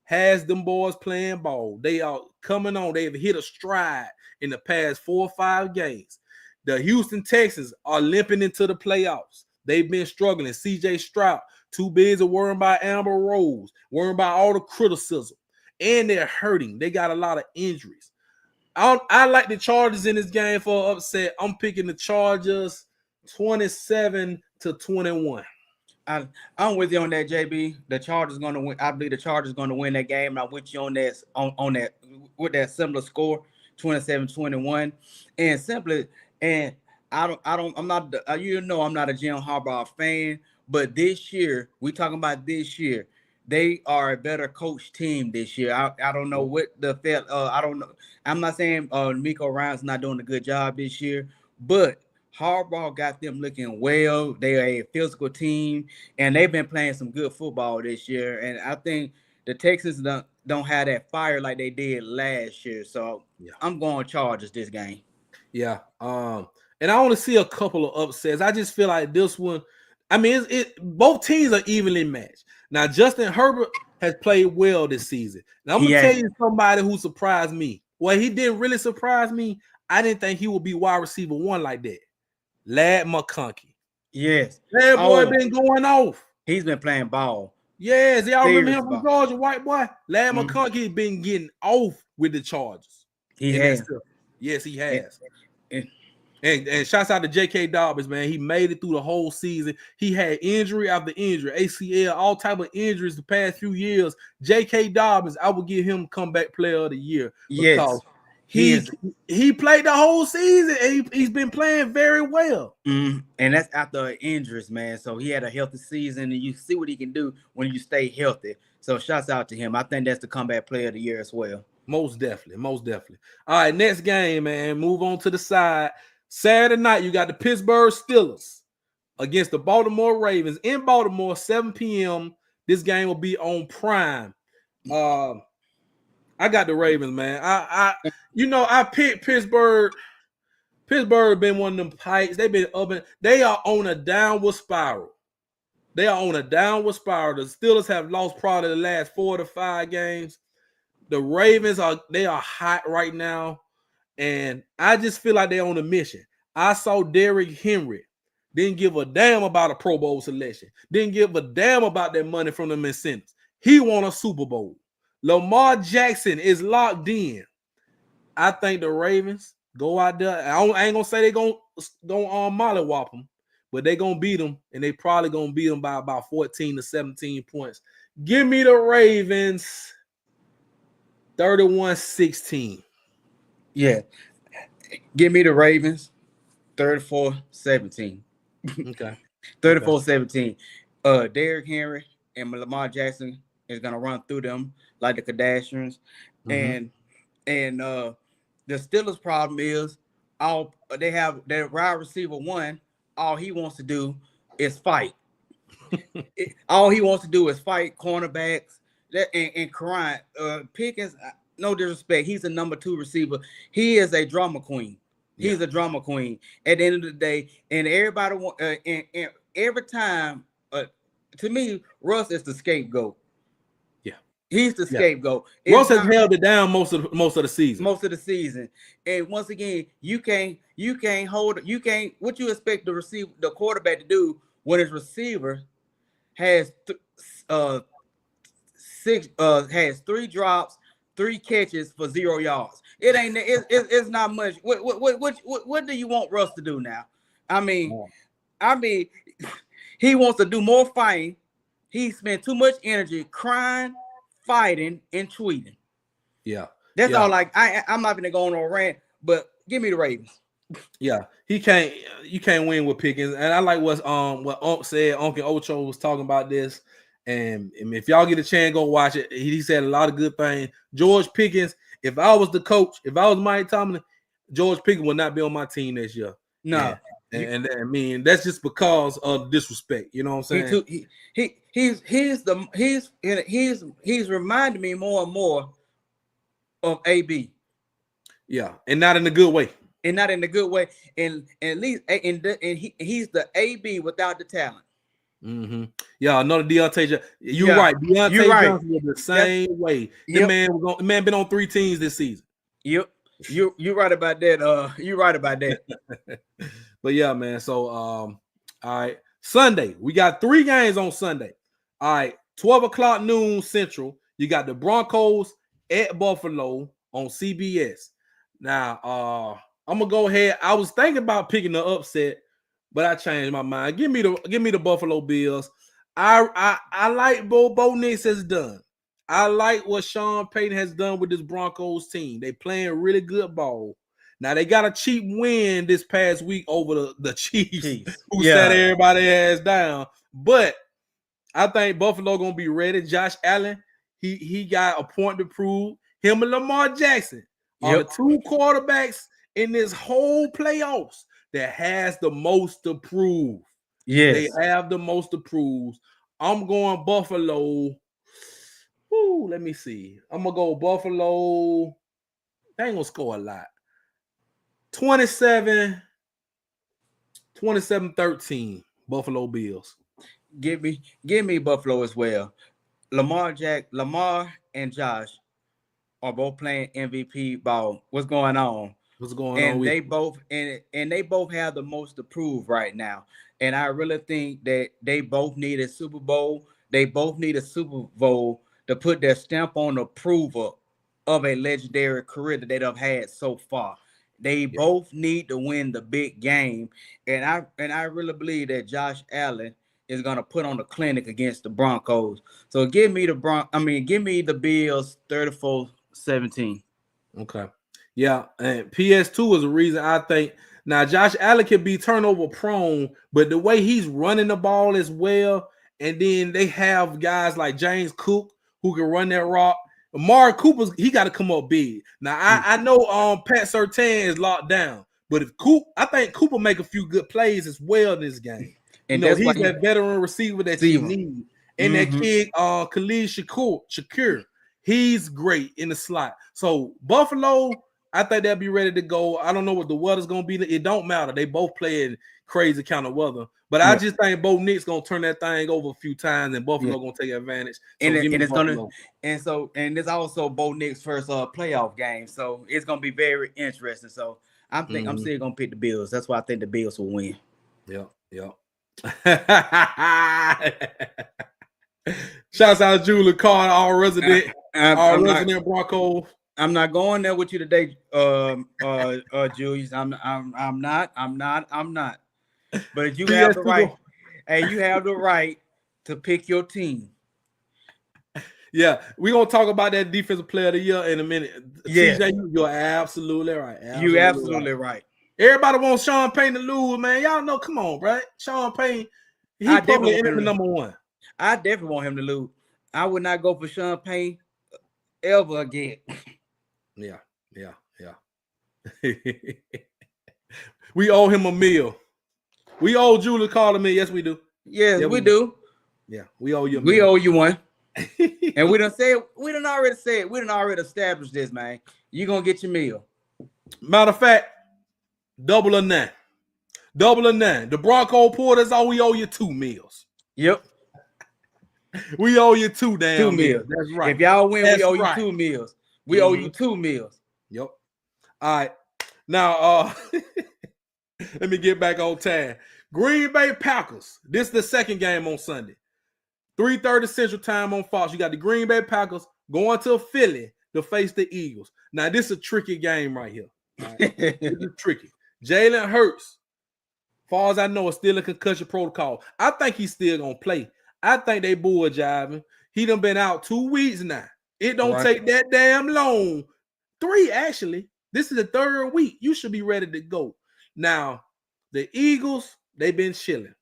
has them boys playing ball. They are coming on. They've hit a stride in the past 4 or 5 games. The Houston Texans are limping into the playoffs. They've been struggling. CJ Stroud, too busy worrying about Amber Rose, worrying about all the criticism. And they're hurting. They got a lot of injuries. I like the Chargers in this game for an upset. I'm picking the Chargers 27-21. I'm with you on that, JB. The Chargers going to win. I believe the Chargers going to win that game. I'm with you on that with that similar score, 27-21. And simply, and I'm not I'm not a Jim Harbaugh fan, but this year, we talking about this year. They are a better coach team this year. I don't know what I don't know. I'm not saying Miko Ryan's not doing a good job this year, but Harbaugh got them looking well. They are a physical team, and they've been playing some good football this year. And I think the Texans don't have that fire like they did last year. So I'm going Chargers this game. Yeah. And I want to see a couple of upsets. I just feel like this one. I mean, both teams are evenly matched. Now, Justin Herbert has played well this season. Now, I'm going to tell you somebody who surprised me. Well, he didn't really surprise me. I didn't think he would be wide receiver 1 like that. Ladd McConkey. Yes. That boy been going off. He's been playing ball. Yes. Y'all remember him from Georgia, white boy? Ladd McConkey been getting off with the Chargers. He has. Yes, he has. And shouts out to J.K. Dobbins, man. He made it through the whole season. He had injury after injury, ACL, all type of injuries the past few years. J.K. Dobbins, I would give him comeback player of the year. Because he played the whole season and he's been playing very well. And that's after injuries, man. So he had a healthy season, and you see what he can do when you stay healthy. So shouts out to him. I think that's the comeback player of the year as well. Most definitely. All right, next game, man. Move on to the side. Saturday night, you got the Pittsburgh Steelers against the Baltimore Ravens in Baltimore, 7 p.m. This game will be on Prime. I got the Ravens, man. I picked Pittsburgh. Pittsburgh been one of them pikes. They've been up and they are on a downward spiral. The Steelers have lost probably the last 4 to 5 games. The Ravens are hot right now. And I just feel like they're on a mission. I saw Derrick Henry didn't give a damn about a Pro Bowl selection, didn't give a damn about that money from the incentives. He won a Super Bowl. Lamar Jackson is locked in. I think the Ravens go out there. I ain't gonna say they gonna mollywop them, but they gonna beat them, and they probably gonna beat them by about 14 to 17 points. Give me the Ravens 31-16. Yeah. Give me the Ravens 34-17. Okay. 34-17. Derrick Henry and Lamar Jackson is gonna run through them like the Kardashians. And the Steelers' problem is they have their wide receiver one. All he wants to do is fight. All he wants to do is fight cornerbacks. And Karan Pickens, no disrespect, he's a number 2 receiver. He is a drama queen. He's a drama queen at the end of the day. And everybody and every time, to me, Russ is the scapegoat. He's the scapegoat. Russ has held it down most of the season. Most of the season. And once again, you can't what you expect the quarterback to do when his receiver has 3 drops, 3 catches for 0 yards. It's not much. What do you want Russ to do now? I mean, he wants to do more fighting. He spent too much energy crying, fighting, and tweeting. Yeah. That's all. Like I'm not gonna go on a rant, but give me the Ravens. Yeah, you can't win with Pickens. And I like what Unc said. Unc and Ocho was talking about this. And if y'all get a chance, go watch it. He said a lot of good things. George Pickens, if I was the coach, if I was Mike Tomlin, George Pickens would not be on my team this year. No. And I mean, that's just because of disrespect. You know what I'm saying? He's reminding me more and more of AB. Yeah, and not in a good way. And not in a good way. And at least he's the AB without the talent. Yeah, another Deontay. You're right. Deontay Johnson was the same way. The man been on 3 teams this season. Yep. You're right about that. You're right about that. But yeah, man. So all right. Sunday. We got 3 games on Sunday. All right, 12 o'clock noon Central. You got the Broncos at Buffalo on CBS. Now, I'm gonna go ahead. I was thinking about picking the upset, but I changed my mind. Give me the Buffalo Bills. I like what Bo Nix has done. I like what Sean Payton has done with this Broncos team. They playing really good ball. Now they got a cheap win this past week over the Chiefs, who sat everybody ass down. But I think Buffalo gonna be ready. Josh Allen, he got a point to prove. Him and Lamar Jackson are the 2 quarterbacks in this whole playoffs that has the most to prove. Yes, they have the most to prove. I'm going Buffalo. Ooh, let me see. I'm gonna go Buffalo. They ain't gonna score a lot. 27-13, Buffalo Bills. Give me Buffalo as well. Lamar and Josh are both playing MVP ball. What's going on? What's going on? They both have the most to prove right now. And I really think that they both need a Super Bowl. They both need a Super Bowl to put their stamp on approval of a legendary career that they've had so far. They both need to win the big game. And I really believe that Josh Allen is going to put on a clinic against the Broncos. So give me the Bills 34-17. Okay. Yeah, and PS2 is a reason I think now Josh Allen can be turnover prone, but the way he's running the ball as well, and then they have guys like James Cook who can run that rock. Amari Cooper, he got to come up big. Now I know Pat Surtain is locked down, but I think Cooper make a few good plays as well in this game. And he's that veteran receiver that you need. And that kid, Khalid Shakir, he's great in the slot. So Buffalo, I think they'll be ready to go. I don't know what the weather's gonna be. It don't matter. They both play in crazy kind of weather. But I just think Bo Nick's gonna turn that thing over a few times, and Buffalo gonna take advantage. So and give me it's Buffalo. and it's also Bo Nick's first playoff game, so it's gonna be very interesting. So I'm still gonna pick the Bills. That's why I think the Bills will win. Yeah. Shouts out to Julie Carter, our resident Broncos. I'm not going there with you today, Julius. I'm not. But you have the right. Hey, you have the right to pick your team. Yeah, we're gonna talk about that defensive player of the year in a minute. Yeah. TJ, you're absolutely right. You're absolutely right. Everybody wants Sean Payton to lose, man. Y'all know, come on, bro. Sean Payton, he probably in the number one. I definitely want him to lose. I would not go for Sean Payton ever again. Yeah. We owe him a meal. We owe Julie Carter a meal. Yes, we do. Yes, we do. Yeah, we owe you a meal. We owe you one. And we done already established this, man. You're gonna get your meal. Matter of fact, double or none. The Bronco Porters, we owe you 2 meals. Yep. We owe you 2 meals. That's right. If y'all win, we owe you 2 meals. We owe you 2 meals. Yep. All right. Now, let me get back on time. Green Bay Packers. This is the second game on Sunday. 3:30 Central Time on Fox. You got the Green Bay Packers going to Philly to face the Eagles. Now, this is a tricky game right here. Right? This is tricky. Jalen Hurts, far as I know, is still in concussion protocol. I think he's still going to play. I think they bull jiving. He done been out 2 weeks now. It don't take that damn long. 3, actually. This is the 3rd week. You should be ready to go. Now, the Eagles, they've been chilling.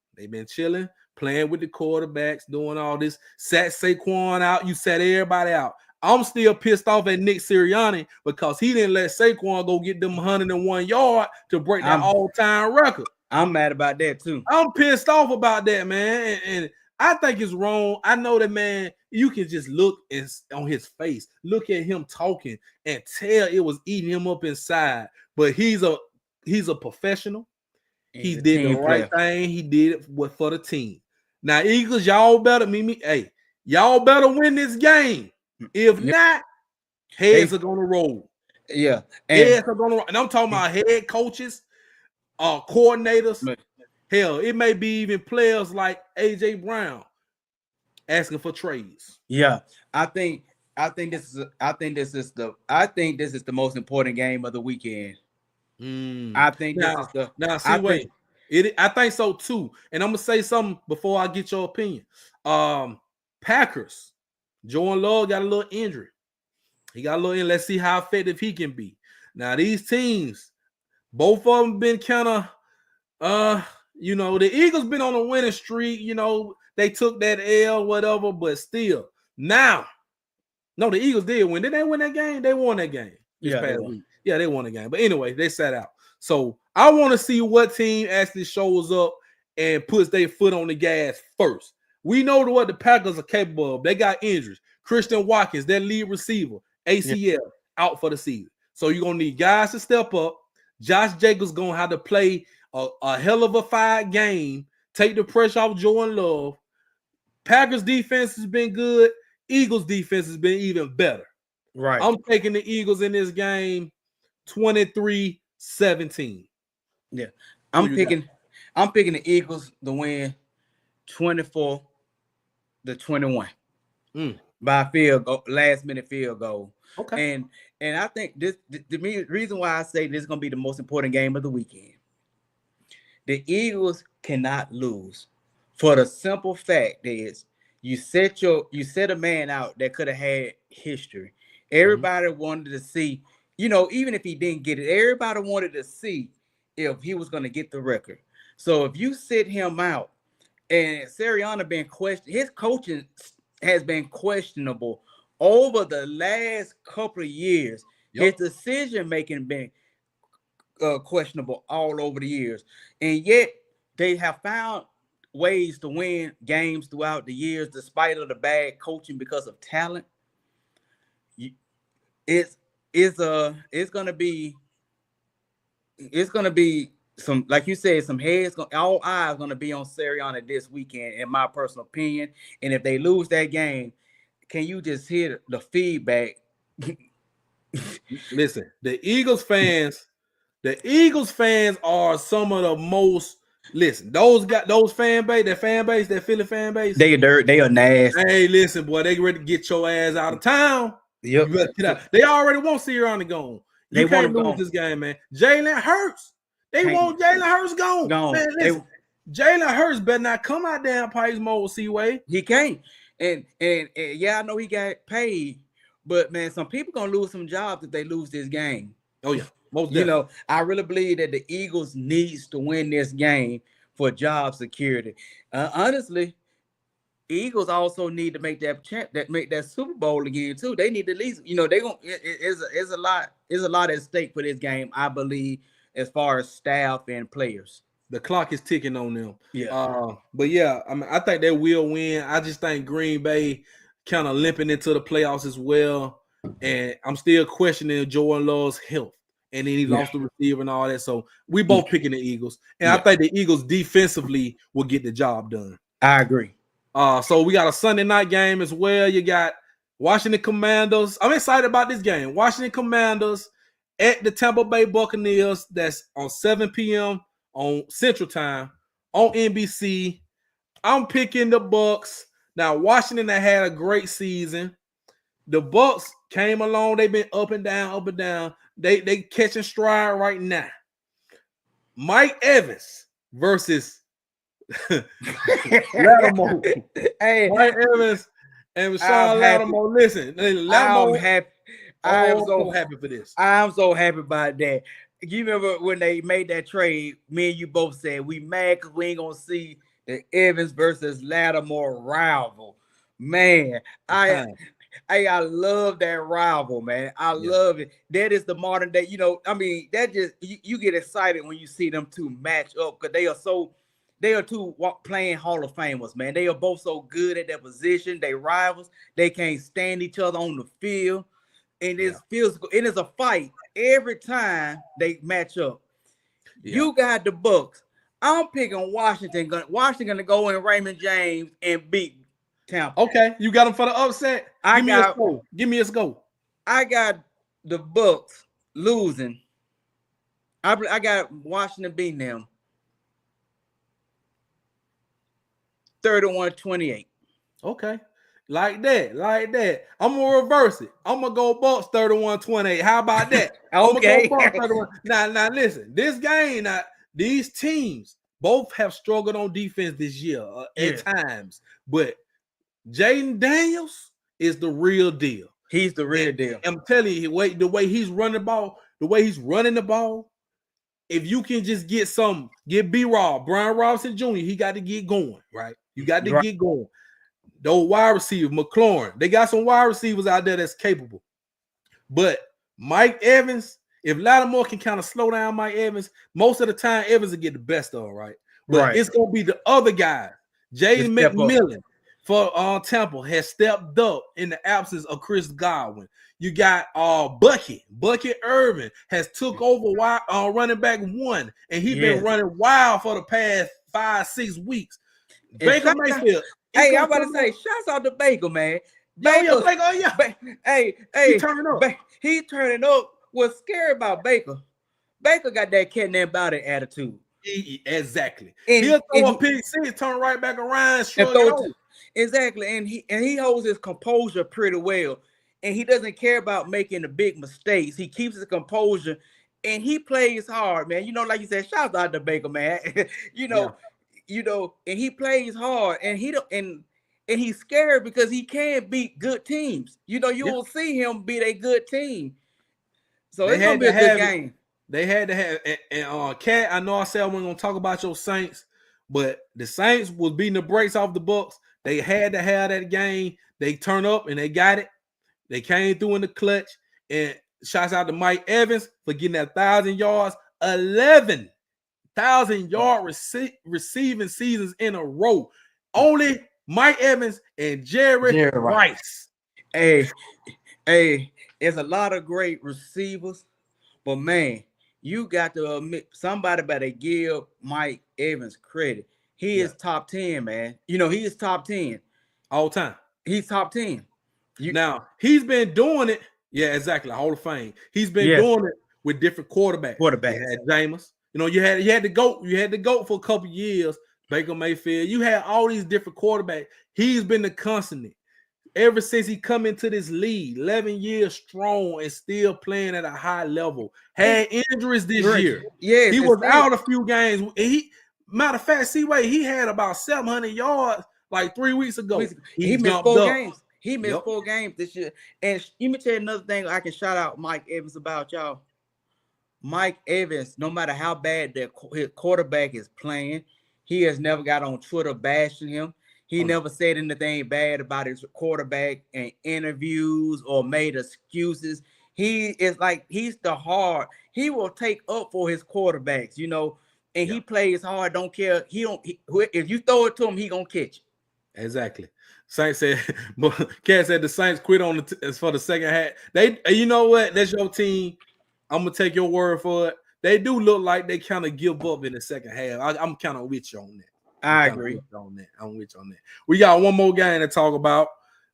Playing with the quarterbacks, doing all this. Sat Saquon out. You sat everybody out. I'm still pissed off at Nick Sirianni because he didn't let Saquon go get them 101 yards to break that all-time record. I'm mad about that, too. I'm pissed off about that, man. And I think it's wrong. I know that, man, you can just look on his face, look at him talking, and tell it was eating him up inside. But he's a professional. He did the right thing. He did it for the team. Now, Eagles, y'all better y'all better win this game. If not, heads are gonna roll. Yeah, heads are gonna roll. And I'm talking about head coaches, coordinators. Hell, it may be even players like AJ Brown asking for trades. Yeah, I think this is the most important game of the weekend. I think I think so too. And I'm gonna say something before I get your opinion. Packers, Jordan Love got a little injury. He got a little in. Let's see how effective he can be. Now, these teams, both of them been kind of the Eagles been on a winning streak. They took that L, whatever, but still. Now, no, the Eagles did win. Did they win that game? They won that game this past week. Yeah, they won the game. But anyway, they sat out. So I want to see what team actually shows up and puts their foot on the gas first. We know what the Packers are capable of. They got injuries. Christian Watkins, their lead receiver, ACL, out for the season. So you're going to need guys to step up. Josh Jacobs going to have to play a hell of a 5 game, take the pressure off Jordan Love. Packers defense has been good. Eagles defense has been even better. Right. I'm taking the Eagles in this game 23-17. Yeah. I'm picking the Eagles to win 24-21 by a field goal, last minute field goal. Okay. And I think the reason why I say this is going to be the most important game of the weekend. The Eagles cannot lose for the simple fact is you set a man out that could have had history. Everybody wanted to see, even if he didn't get it, everybody wanted to see if he was going to get the record. So if you sit him out, and Sirianni been questioned, his coaching has been questionable over the last couple of years. Yep. His decision making been questionable all over the years, and yet they have found ways to win games throughout the years, despite of the bad coaching because of talent. It's gonna be some, like you said, some heads, all eyes going to be on Sirianni this weekend, in my personal opinion. And if they lose that game, can you just hear the feedback? Listen, the Eagles fans are some of the most. Listen, those fan base, that Philly fan base. They are nasty. Hey, listen, boy, they ready to get your ass out of town. Yep. You better get out. They already want Sirianni gone. You can't lose this game, man. Jalen Hurts. They want Jalen Hurts gone. Man, listen, Jalen Hurts better not come out there in Pikes mode, Seaway. He can't. And yeah, I know he got paid, but man, some people gonna lose some jobs if they lose this game. Oh yeah, most definitely. You know, I really believe that the Eagles needs to win this game for job security. Honestly, Eagles also need to make that Super Bowl again too. They need to at least, you know, they gonna it's a lot at stake for this game, I believe, as far as staff and players. The clock is ticking on them. Yeah. But yeah, I mean, I think they will win. I just think Green Bay kind of limping into the playoffs as well. And I'm still questioning Jordan Love's health. And then he lost the receiver and all that. So we both picking the Eagles. And I think the Eagles defensively will get the job done. I agree. So we got a Sunday night game as well. You got Washington Commanders. I'm excited about this game. Washington Commanders at the Tampa Bay Buccaneers. That's on 7 p.m. on Central Time on NBC. I'm picking the Bucs. Now, Washington had a great season. The Bucs came along. They've been up and down, up and down. They catching stride right now. Mike Evans versus Lattimore. Hey, Mike Evans and Sean Lattimore. Listen, Lattimore, I'm so happy for this. I'm so happy about that. You remember when they made that trade? Me and you both said we mad because we ain't gonna see the Evans versus Lattimore rival. Man, I love that rival, man. I love it. That is the modern day. You know, I mean, that just you get excited when you see them two match up because they are two playing Hall of Famers, man. They are both so good at their position. They rivals. They can't stand each other on the field, and it feels good. It is a fight every time they match up. Yeah. You got the Bucs. I'm picking Washington. Washington gonna go in Raymond James and beat Tampa. Okay, you got them for the upset. Give me a score. I got the Bucs losing. I got Washington beating them 31-28. Okay. Like that. I'm gonna reverse it. I'm gonna go Bucs 31-28. How about that? Okay. Now listen, this game, these teams both have struggled on defense this year at times, but Jaden Daniels is the real deal. He's the real deal. I'm telling you, the way he's running the ball, if you can just get B-Rob, Brian Robinson Jr., he got to get going, right? You got to get going. Those wide receivers, McLaurin, they got some wide receivers out there that's capable. But Mike Evans, if Lattimore can kind of slow down Mike Evans, most of the time Evans will get the best of, right? But it's going to be the other guy. Jaden McMillan for Temple has stepped up in the absence of Chris Godwin. You got Bucky Irvin has took over running back one, and he's been running wild for the past 5-6 weeks. Baker Mayfield. Hey, I'm about to say, shouts out to Baker, man. Baker. He turning up. He turning up. What's scary about Baker? Baker got that cat and body attitude. Exactly. He'll throw a pick six, turn right back around, exactly. And he holds his composure pretty well. And he doesn't care about making the big mistakes. He keeps his composure and he plays hard, man. You know, like you said, shout out to Baker, man. And he plays hard, and he's scared because he can't beat good teams. You know, you will see him beat a good team. So it's gonna be a good game. They had to have and Cat. I know I said I wasn't gonna talk about your Saints, but the Saints was beating the brakes off the Bucs. They had to have that game. They turned up and they got it. They came through in the clutch. And shouts out to Mike Evans for getting that 1,000 yards, 11,000-yard receiving seasons in a row. Only Mike Evans and Jerry Rice. Hey, it's a lot of great receivers, but man, you got to admit somebody better give Mike Evans credit. He is top 10, man. You know, he is top 10 all time. He's top 10. Now he's been doing it. Yeah, exactly. Hall of Fame. He's been doing it with different quarterbacks. You had Jameis. You know, you had to go for a couple years. Baker Mayfield. You had all these different quarterbacks. He's been the constant ever since he come into this league. 11 years strong and still playing at a high level. Had injuries this year. Yeah, he was out a few games. Matter of fact, C-Way, he had about 700 yards like 3 weeks ago. He missed 4 games. He missed 4 games this year. And let me tell you another thing I can shout out Mike Evans about, y'all. Mike Evans, no matter how bad his quarterback is playing, he has never got on Twitter bashing him. He never said anything bad about his quarterback in interviews or made excuses. He is like, he's the hard. He will take up for his quarterbacks, you know, and he plays hard. Don't care. If you throw it to him, he gonna catch it. Exactly. Saints said, Cat said the Saints quit on for the second half. You know what? That's your team. I'm gonna take your word for it. They do look like they kind of give up in the second half. I'm kind of with you on that. I agree on that. I'm with you on that. We got one more game to talk about.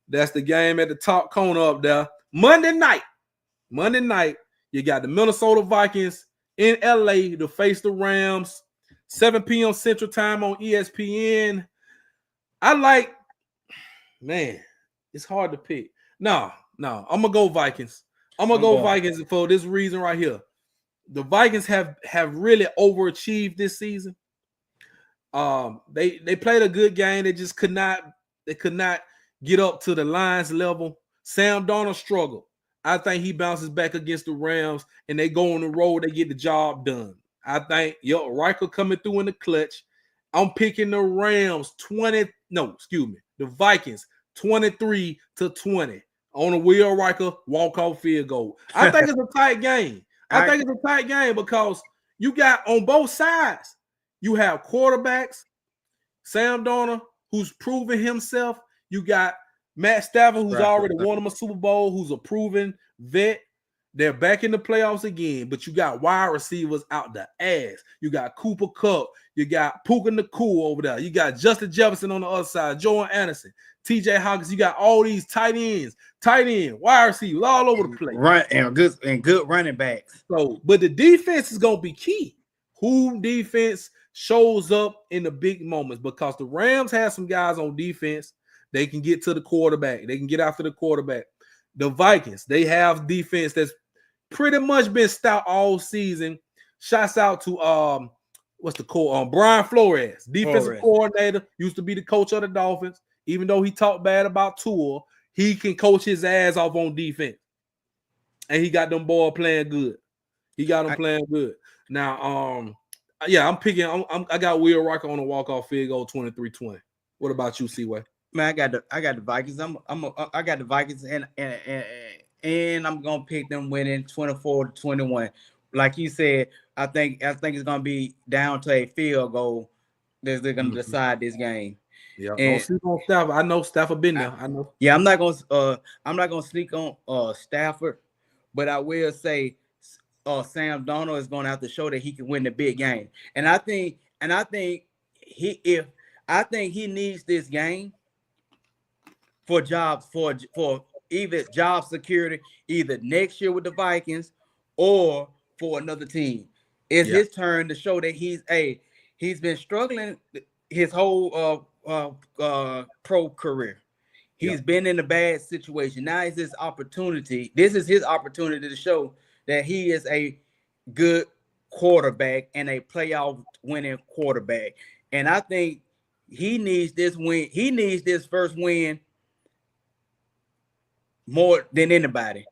That's the game at the top corner up there. Monday night, you got the Minnesota Vikings in LA to face the Rams. 7 p.m. Central Time on ESPN. It's hard to pick. No, I'm gonna go Vikings. I'm gonna go Vikings for this reason right here. The Vikings have really overachieved this season. They played a good game. They just could not get up to the Lions level. Sam Darnold struggled. I think he bounces back against the Rams and they go on the road. They get the job done. I think Riker coming through in the clutch. I'm picking the Rams the Vikings 23-20 on a Will Riker walk-off field goal. I think it's a tight game. I think it's a tight game because you got on both sides. You have quarterbacks, Sam Darnold, who's proven himself. You got Matt Stafford, who's already won him a Super Bowl, who's a proven vet. They're back in the playoffs again, but you got wide receivers out the ass. You got Cooper Kupp. You got Puka Nacua over there. You got Justin Jefferson on the other side, Jordan Anderson, TJ Hawkins. You got all these tight ends, wide receivers all over the place. Right, and good running backs. So, but the defense is going to be key. Who defense shows up in the big moments, because the Rams have some guys on defense. They can get to the quarterback. They can get after the quarterback. The Vikings, they have defense that's pretty much been stout all season. Shouts out to Brian Flores, defensive coordinator, used to be the coach of the Dolphins. Even though he talked bad about Tua, he can coach his ass off on defense. And he got them boys playing good. Playing good. Now, I'm picking. I got Will Riker on a walk-off field goal, 23-20. What about you, C-Way? Man, I got the Vikings. I got the Vikings, and I'm gonna pick them winning 24-21. Like you said, I think it's gonna be down to a field goal that they're gonna decide this game. Yeah, don't sleep on Stafford. I know Stafford been there. I know. Yeah, I'm not gonna sneak on Stafford, but I will say Sam Darnold is gonna have to show that he can win the big game. And I think he needs this game for jobs, for either job security, either next year with the Vikings or for another team. It's his turn to show that he's been struggling his whole pro career. He's been in a bad situation. Now is his opportunity. This is his opportunity to show that he is a good quarterback and a playoff winning quarterback. And I think he needs this win. He needs this first win more than anybody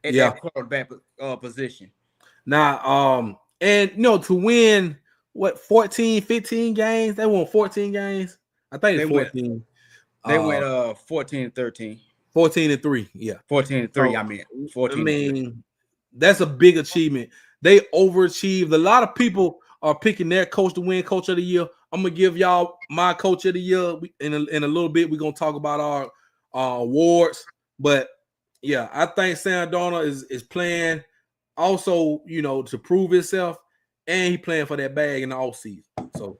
at that quarterback position. Now, to win 14, 15 games, they won 14 games. I think it's 14. They went 14-13. 14-3, yeah. 14-3, I mean. 14. I mean, that's a big achievement. They overachieved. A lot of people are picking their coach to win Coach of the Year. I'm gonna give y'all my Coach of the Year in a little bit. We're gonna talk about our awards, but yeah, I think Sam Darnold is playing also, to prove himself, and he playing for that bag in the offseason. So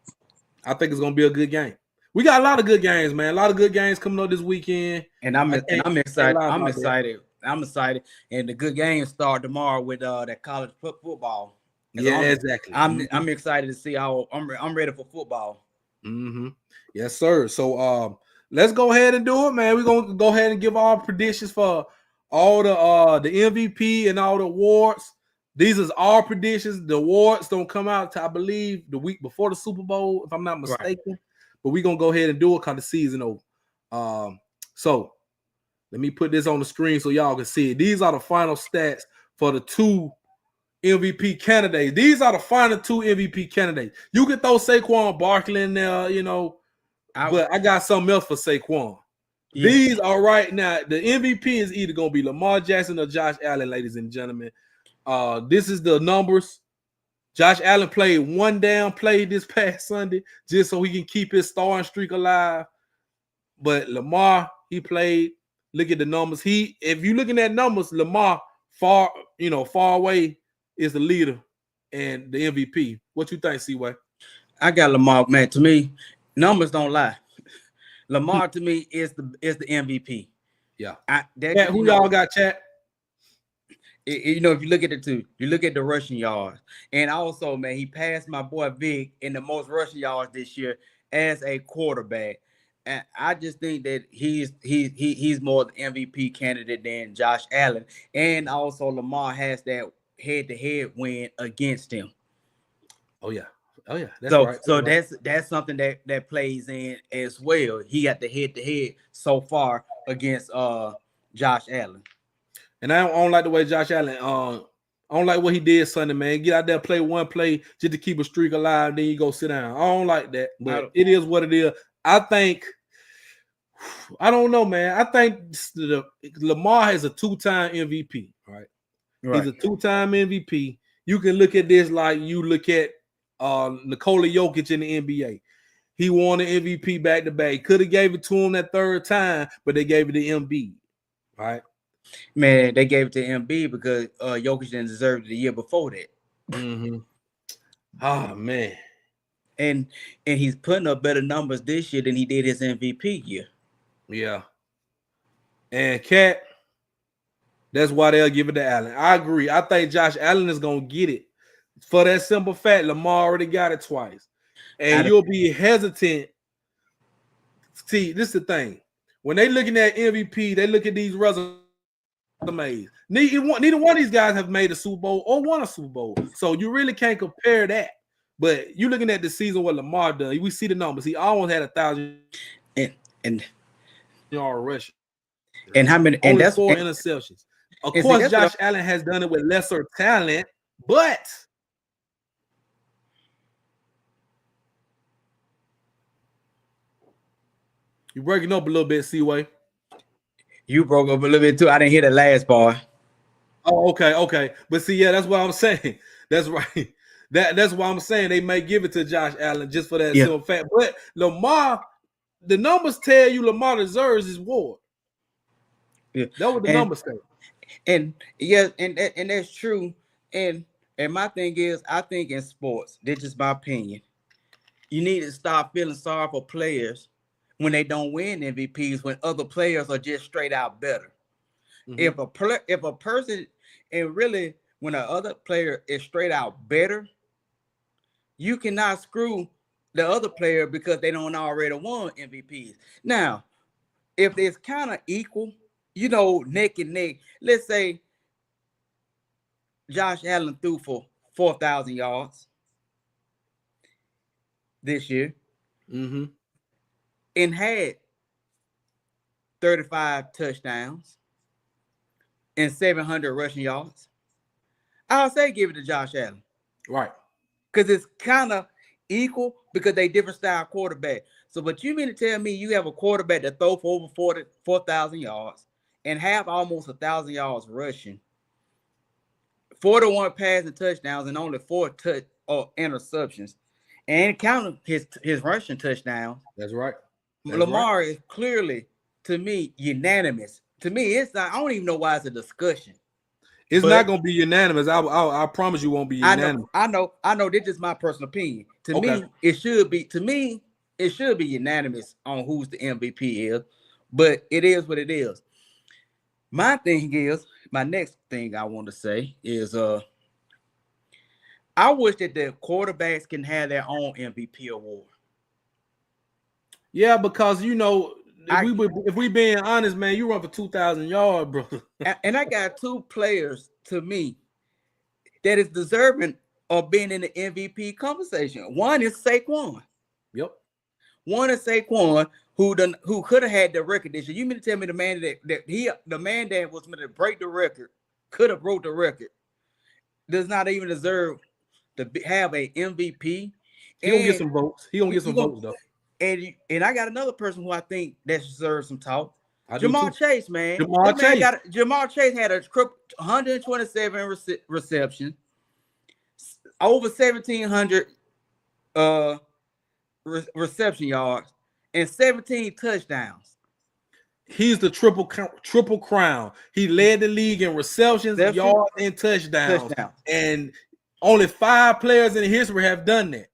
I think it's gonna be a good game. We got a lot of good games, man. A lot of good games coming up this weekend. And I'm excited. I'm excited. And the good games start tomorrow with that college football. Yeah, exactly. I'm excited to see how I'm ready for football. Mm-hmm. Yes, sir. So let's go ahead and do it, man. We're gonna go ahead and give our predictions for all the MVP and all the awards. These is our predictions. The awards don't come out to, I believe, the week before the Super Bowl, if I'm not mistaken. Right. But we're gonna go ahead and do it because the season over. So let me put this on the screen so y'all can see it. These are the final stats for the 2 MVP candidates. These are the final 2 MVP candidates. You can throw Saquon Barkley in there, but I got something else for Saquon. Yeah. These are right now. The MVP is either gonna be Lamar Jackson or Josh Allen, ladies and gentlemen. This is the numbers. Josh Allen played 1 down play this past Sunday just so he can keep his starring streak alive. But Lamar, he played. Look at the numbers. If you're looking at numbers, Lamar far away is the leader and the MVP. What you think, C-Way? I got Lamar, man. To me, numbers don't lie. Lamar to me is the MVP. Yeah. Who y'all got, chat? If you look at the 2, you look at the rushing yards, and also, man, he passed my boy Vic in the most rushing yards this year as a quarterback. And I just think that he's more the MVP candidate than Josh Allen, and also Lamar has that head-to-head win against him. Oh yeah. That's right. So that's something that plays in as well. He got the head-to-head so far against Josh Allen. And I don't like the way Josh Allen, I don't like what he did Sunday, man. Get out there, play one play just to keep a streak alive, then you go sit down. I don't like that, but it is what it is. I don't know, man. I think Lamar has a 2-time MVP, right? He's a 2-time MVP. You can look at this like you look at Nikola Jokic in the NBA. He won the MVP back-to-back. Could have gave it to him that 3rd time, but they gave it to Embiid, right? Man, they gave it to Embiid because Jokic didn't deserve it the year before that. Mm-hmm. Oh, man. And he's putting up better numbers this year than he did his MVP year. Yeah. And Cat, that's why they'll give it to Allen. I agree. I think Josh Allen is going to get it. For that simple fact, Lamar already got it twice. And you'll be hesitant. See, this is the thing. When they looking at MVP, they look at these resumes. Neither one of these guys have made a Super Bowl or won a Super Bowl. So you really can't compare that. But you're looking at the season what Lamar done. We see the numbers. He almost had 1,000 and yard rushing. And how many? Only and that's 4 interceptions. Of course, Josh Allen has done it with lesser talent, but you're breaking up a little bit, C-Way. You broke up a little bit too. I didn't hear the last part. Oh, okay. But see, yeah, that's what I'm saying. That's right. That's why I'm saying they may give it to Josh Allen just for that simple fact. But Lamar, the numbers tell you Lamar deserves his award. Yeah, that was the numbers say. And yes, and that's true. And my thing is, I think in sports, that's just my opinion. You need to stop feeling sorry for players when they don't win MVPs, when other players are just straight out better. Mm-hmm. If a person, and really when a other player is straight out better, you cannot screw the other player because they don't already won MVPs. Now, if it's kind of equal, neck and neck, let's say Josh Allen threw for 4,000 yards this year. Mm-hmm. And had 35 touchdowns and 700 rushing yards. I'll say give it to Josh Allen. Right. Because it's kind of equal because they different style quarterback. So, but you mean to tell me you have a quarterback that throw for over 4,000 yards and have almost 1,000 yards rushing, 41 passing touchdowns and only 4 interceptions, and counting his rushing touchdowns. That's right. Lamar is clearly, to me, unanimous. To me, it's not. I don't even know why it's a discussion. It's not gonna be unanimous. I promise you won't be unanimous. I know. This is my personal opinion. To me, it should be. To me, it should be unanimous on who's the MVP is. But it is what it is. My next thing I want to say is, I wish that the quarterbacks can have their own MVP award. Yeah, because if we being honest, man, you run for 2,000 yards, bro. And I got two players to me that is deserving of being in the MVP conversation. One is Saquon. Yep. One is Saquon, who could have had the record this year. You mean to tell me the man that was going to break the record, could have broke the record, does not even deserve to have a MVP? He gonna get some votes. He gonna get some votes though. And I got another person who I think that deserves some talk. Jamal Chase, man. Jamal Chase had a 127 receptions, over 1,700 reception yards, and 17 touchdowns. He's the triple crown. He led the league in receptions, yards, and touchdowns. And only 5 players in history have done that.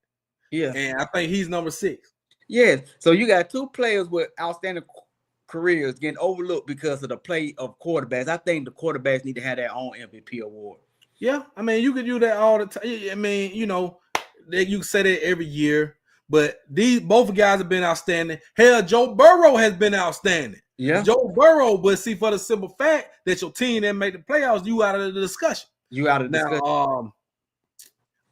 Yeah. And I think he's number 6. Yes. So you got 2 players with outstanding careers getting overlooked because of the play of quarterbacks. I think the quarterbacks need to have their own MVP award. Yeah. I mean, you could do that all the time. I mean, you can say that every year. But both guys have been outstanding. Hell, Joe Burrow has been outstanding. Yeah. Joe Burrow, but see, for the simple fact that your team didn't make the playoffs, you out of the discussion. Now,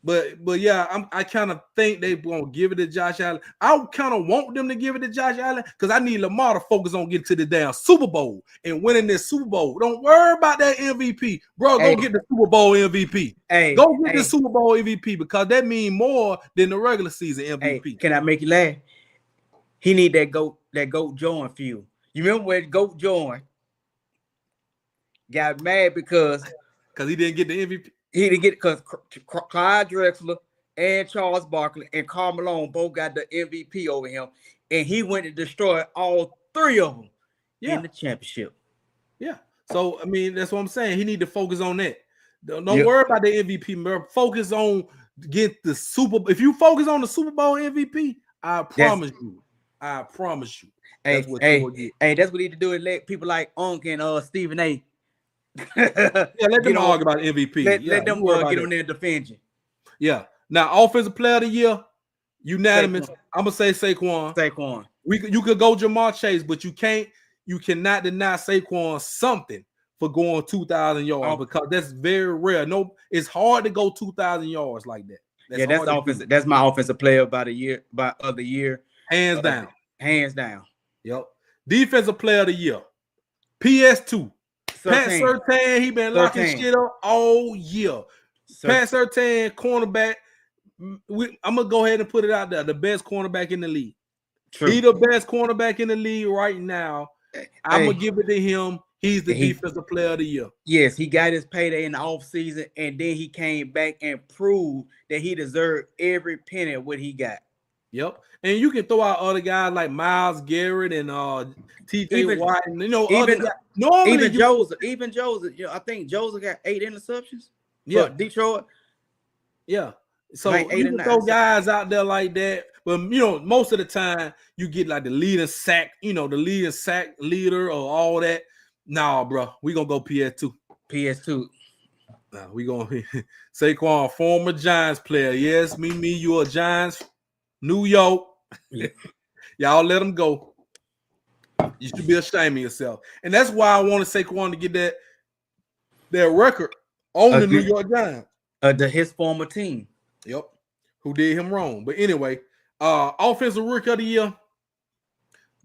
but yeah, I kind of think they gonna give it to Josh Allen. I kind of want them to give it to Josh Allen because I need Lamar to focus on getting to the damn Super Bowl and winning this Super Bowl. Don't worry about that MVP, bro. Go get the Super Bowl MVP. Go get the Super Bowl MVP because that means more than the regular season MVP. Hey, can I make you laugh? He need that goat join fuel. You remember when Goat Join got mad because he didn't get the MVP? He didn't get it because Clyde Drexler and Charles Barkley and Karl Malone both got the MVP over him, and he went to destroy all 3 of them in the championship. Yeah. So, I mean, that's what I'm saying. He need to focus on that. Don't worry about the MVP, bro. Focus on get the Super Bowl. If you focus on the Super Bowl MVP, I promise you. That's what that's what he need to do is let people like Unk and Stephen A. Let them argue about MVP. Let them get on there and defend you. Yeah. Now, offensive player of the year, unanimous. I'm gonna say Saquon. You could go Jamal Chase, but you cannot deny Saquon something for going 2,000 yards because that's very rare. No, it's hard to go 2,000 yards like that. That's offensive. That's my offensive player of the year. Hands down. Yep. Defensive player of the year. PS2. Pat Surtain, he been locking shit up all year. Pat Surtain, cornerback. I'm gonna go ahead and put it out there. The best cornerback in the league. True. He the best cornerback in the league right now. I'm gonna give it to him. He's the defensive player of the year. Yes, he got his payday in the offseason, and then he came back and proved that he deserved every penny of what he got. Yep. And you can throw out other guys like Myles Garrett and TJ Watt, and even Joseph. I think Joseph got 8 interceptions. Yeah, Detroit. Yeah. So like you can throw guys out there like that, but most of the time you get like the leading sack, the leading sack leader or all that. Nah, bro, we gonna go PS2. Nah, we gonna Saquon, former Giants player. Yes, me, you a Giants. New York. Y'all let them go. You should be ashamed of yourself. And that's why I want Saquon to get that record on the New York Giants. His former team. Yep. Who did him wrong. But anyway, offensive rookie of the year,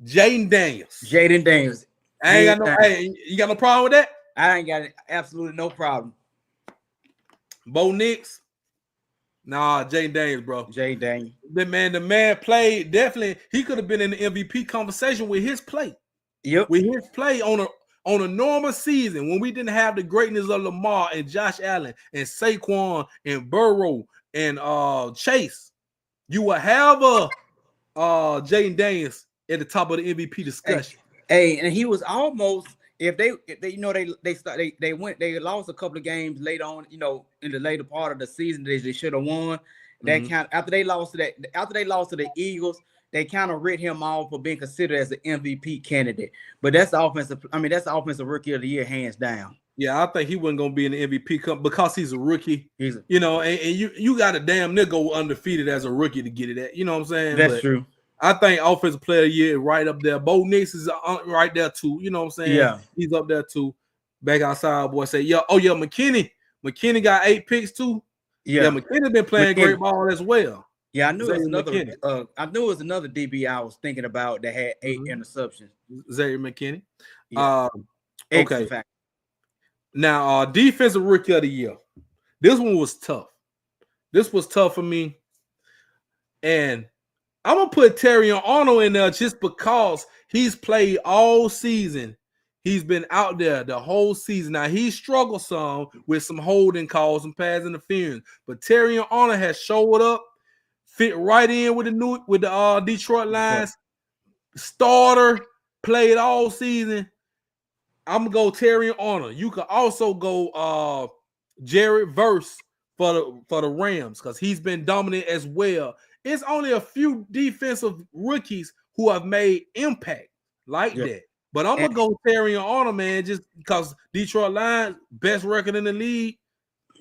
Jaden Daniels. You got no problem with that? I ain't got absolutely no problem. Bo Nix. Nah, Jaden Daniels, bro. Jaden Daniels. The man played definitely. He could have been in the MVP conversation with his play. Yep. With his play on a normal season when we didn't have the greatness of Lamar and Josh Allen and Saquon and Burrow and Chase, you will have Jaden Daniels at the top of the MVP discussion. Hey, and he was almost if they they lost a couple of games late on, in the later part of the season they should have won. That after they lost to the Eagles, they kind of writ him off for being considered as an MVP candidate. But that's the offensive rookie of the year, hands down. Yeah, I think he wasn't gonna be in the MVP because he's a rookie. And you got to damn near go undefeated as a rookie to get it at. You know what I'm saying? That's true. I think offensive player of the year right up there. Bo Nix is right there too. You know what I'm saying? Yeah, he's up there too. Back outside, boy, say McKinney got 8 picks too. Yeah, McKinney been playing great ball as well. Yeah, I knew it was another DB I was thinking about that had 8 interceptions. Xavier McKinney. Yeah. Okay. Now, defensive rookie of the year. This one was tough. This was tough for me. And I'm going to put Terrion Arnold in there just because he's played all season. He's been out there the whole season. Now, he struggled some with some holding calls and pass interference. But Terrion Arnold has showed up, fit right in with the Detroit Lions. Starter, played all season. I'm gonna go Terrion Arnold. You could also go Jared Verse for the Rams because he's been dominant as well. It's only a few defensive rookies who have made impact like that. But I'm gonna go Terrion Arnold, man, just because Detroit Lions best record in the league,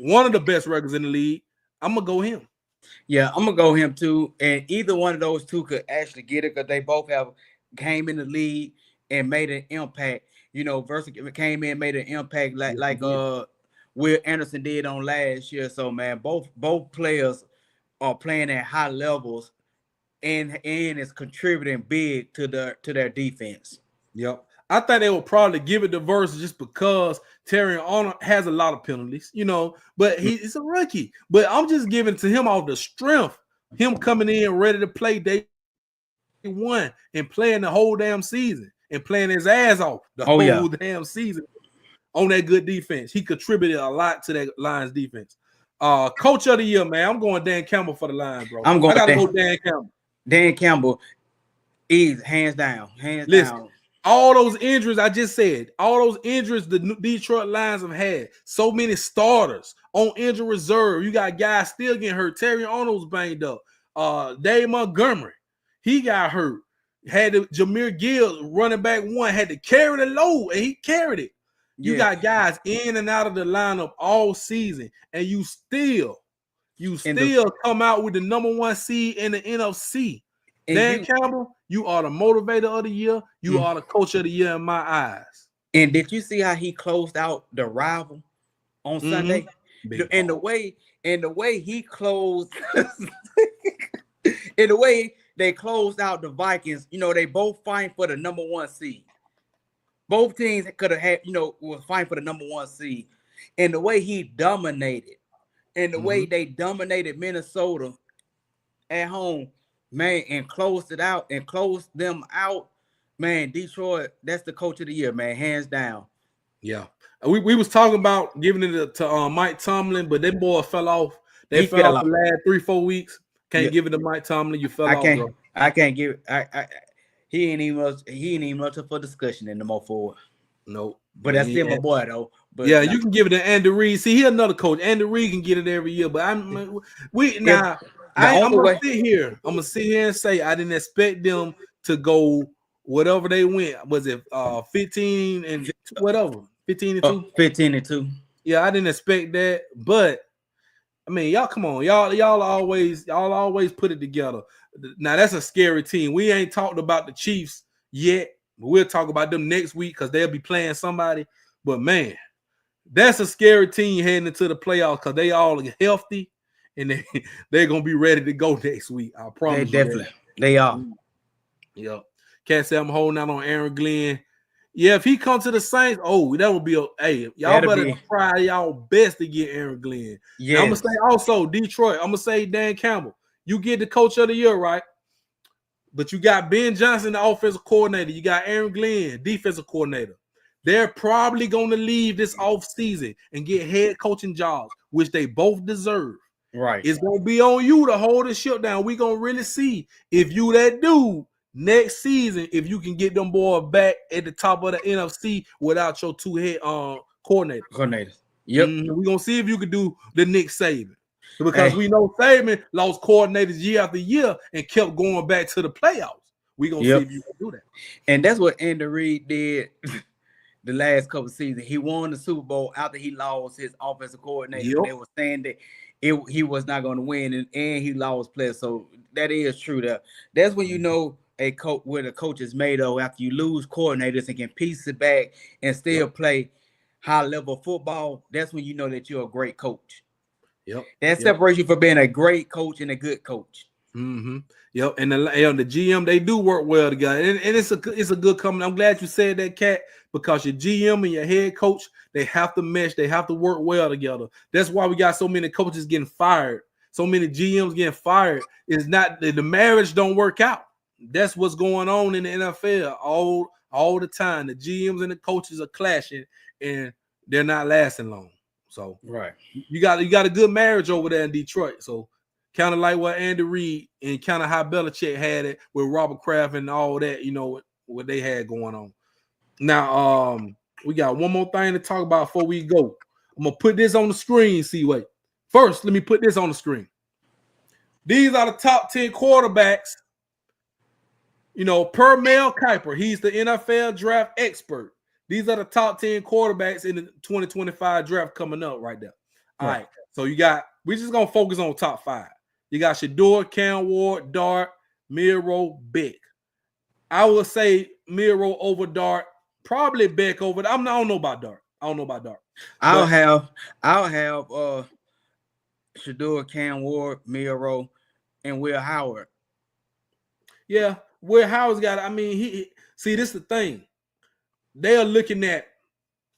one of the best records in the league. I'm gonna go him. Yeah, I'm gonna go him too. And either one of those two could actually get it because they both have came in the league and made an impact. Versus came in, made an impact like Will Anderson did on last year. So man, both players are playing at high levels and is contributing big to their defense. Yep. I think they will probably give it to Verse just because Terrion Arnold has a lot of penalties, but he's a rookie. But I'm just giving to him all the strength, him coming in ready to play day one and playing the whole damn season and playing his ass off the whole damn season on that good defense. He contributed a lot to that Lions defense. Coach of the year, man. I'm going Dan Campbell for the Lions, bro. I gotta go Dan Campbell. Dan Campbell is hands down. Down. All those injuries I just said, all those injuries the Detroit Lions have had, so many starters on injury reserve. You got guys still getting hurt. Terrion Arnold's banged up. Dave Montgomery, he got hurt. Had Jameer Gibbs, running back one, had to carry the load, and he carried it. You got guys in and out of the lineup all season, and you still come out with the number 1 seed in the NFC. Dan Campbell, you are the motivator of the year. You are the coach of the year in my eyes. And did you see how he closed out the rival on Sunday? And the way he closed, in the way they closed out the Vikings, they both fighting for the number 1 seed. Both teams could have had, was fighting for the number 1 seed. And the way he dominated, and the way they dominated Minnesota at home, man, and closed them out, man. Detroit, that's the coach of the year, man, hands down. Yeah, we was talking about giving it to Mike Tomlin, but that boy fell off. They fell off the last 3-4 weeks. Can't give it to Mike Tomlin. You fell off, bro. I can't give it. He ain't even much for discussion anymore for it. Nope. But that's still my boy though. But yeah, you can give it to Andy Reid. See, he another coach. Andy Reid can get it every year, but I'm gonna sit here. I'm gonna sit here and say I didn't expect them to go whatever they went. Was it 15 and whatever? 15 and 2? 15 and 2. Yeah, I didn't expect that, but I mean, y'all come on. Y'all always put it together. Now that's a scary team. We ain't talked about the Chiefs yet. We'll talk about them next week because they'll be playing somebody. But man, that's a scary team heading into the playoffs because they all are healthy and they're gonna be ready to go next week. I promise. They are. Yeah. Can't say I'm holding out on Aaron Glenn. Yeah, if he comes to the Saints, that would be y'all better try y'all best to get Aaron Glenn. Yeah. I'm gonna say also Detroit. I'm gonna say Dan Campbell. You get the coach of the year, right? But you got Ben Johnson, the offensive coordinator. You got Aaron Glenn, defensive coordinator. They're probably going to leave this offseason and get head coaching jobs, which they both deserve. Right. It's going to be on you to hold the ship down. We're going to really see if you that dude next season if you can get them boys back at the top of the NFC without your two head coordinators. Yep. We're gonna see if you could do the Nick Saban. Because we know Saban lost coordinators year after year and kept going back to the playoffs. We're gonna see if you can do that. And that's what Andy Reid did the last couple of seasons. He won the Super Bowl after he lost his offensive coordinator. And they were saying that he was not going to win, and he lost players. So that is true. That's when you know a coach what a coach is made of after you lose coordinators and can piece it back and still play high level football. That's when you know that you're a great coach. That separates you from being a great coach and a good coach. Yep, and the GM, they do work well together, and it's a good company. I'm glad you said that, Cat, because your GM and your head coach, they have to mesh, they have to work well together. That's why we got so many coaches getting fired, so many GMs getting fired. It's not the marriage don't work out. That's what's going on in the NFL all the time. The GMs and the coaches are clashing, and they're not lasting long. So you got a good marriage over there in Detroit. So kind of like what Andy Reid and kind of how Belichick had it with Robert Kraft and all that, you know, what they had going on. Now, we got one more thing to talk about before we go. I'm going to put this on the screen, C-Way. First, let me put this on the screen. These are the top 10 quarterbacks, you know, per Mel Kiper. He's the NFL draft expert. These are the top 10 quarterbacks in the 2025 draft coming up right there. All right. So we're just going to focus on top 5. You got Shador, Cam Ward, Dart, Miro, Beck. I would say Miro over Dart, probably Beck over. I don't know about Dart. I'll have Shador, Cam Ward, Miro, and Will Howard. Yeah, Will Howard's got. I mean, this is the thing. They are looking at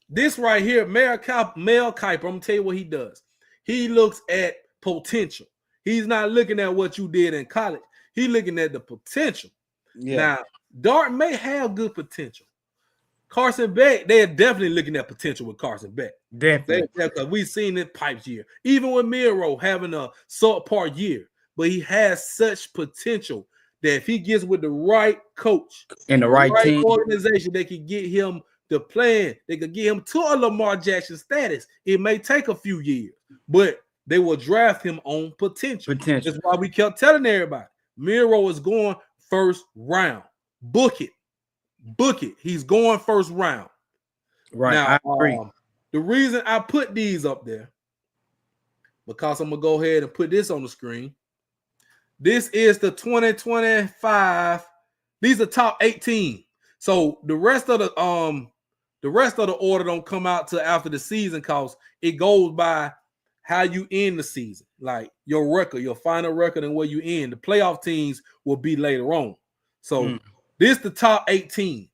this right here. Mel Kiper. I'm gonna tell you what he does. He looks at potential. He's not looking at what you did in college. He's looking at the potential. Now, Dart may have good potential. Carson Beck, they're definitely looking at potential with Carson Beck. Definitely. Because we've seen it pipes year. Even with Miro having a subpar year. But he has such potential that if he gets with the right coach and the right team, organization, they can get him the plan. They could get him to a Lamar Jackson status. It may take a few years, but they will draft him on potential. That's why we kept telling everybody, Miro is going first round. Book it. He's going first round. Right. Now, I agree. The reason I put these up there, because I'm going to go ahead and put this on the screen. This is the 2025. These are top 18. So the rest of the order don't come out till after the season, because it goes by how you end the season, like your record, your final record, and where you end. The playoff teams will be later on. So this is the top 18.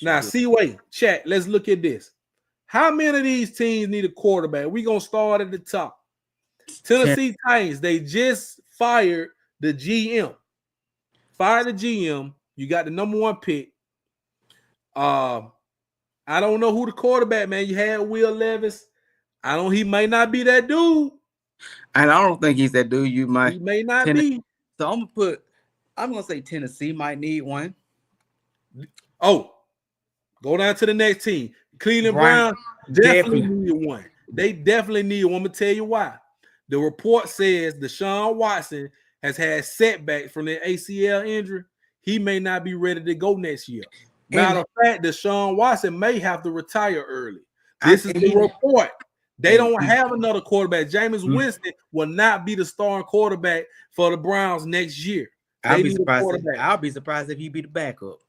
Now, C-Way, chat, let's look at this. How many of these teams need a quarterback? We're going to start at the top. Tennessee Titans, they just fired the GM. You got the number 1 pick. I don't know who the quarterback, man. You had Will Levis. He may not be that dude. And I don't think he's that dude. He may not be. So I'm gonna say Tennessee might need one. Oh, go down to the next team. Cleveland Browns definitely need one. They definitely need one. I'm gonna tell you why. The report says Deshaun Watson has had setbacks from the ACL injury. He may not be ready to go next year. Matter of fact, Deshaun Watson may have to retire early. This is the report. They don't have another quarterback. Jameis Winston will not be the starting quarterback for the Browns next year. I'll be surprised if he be the backup.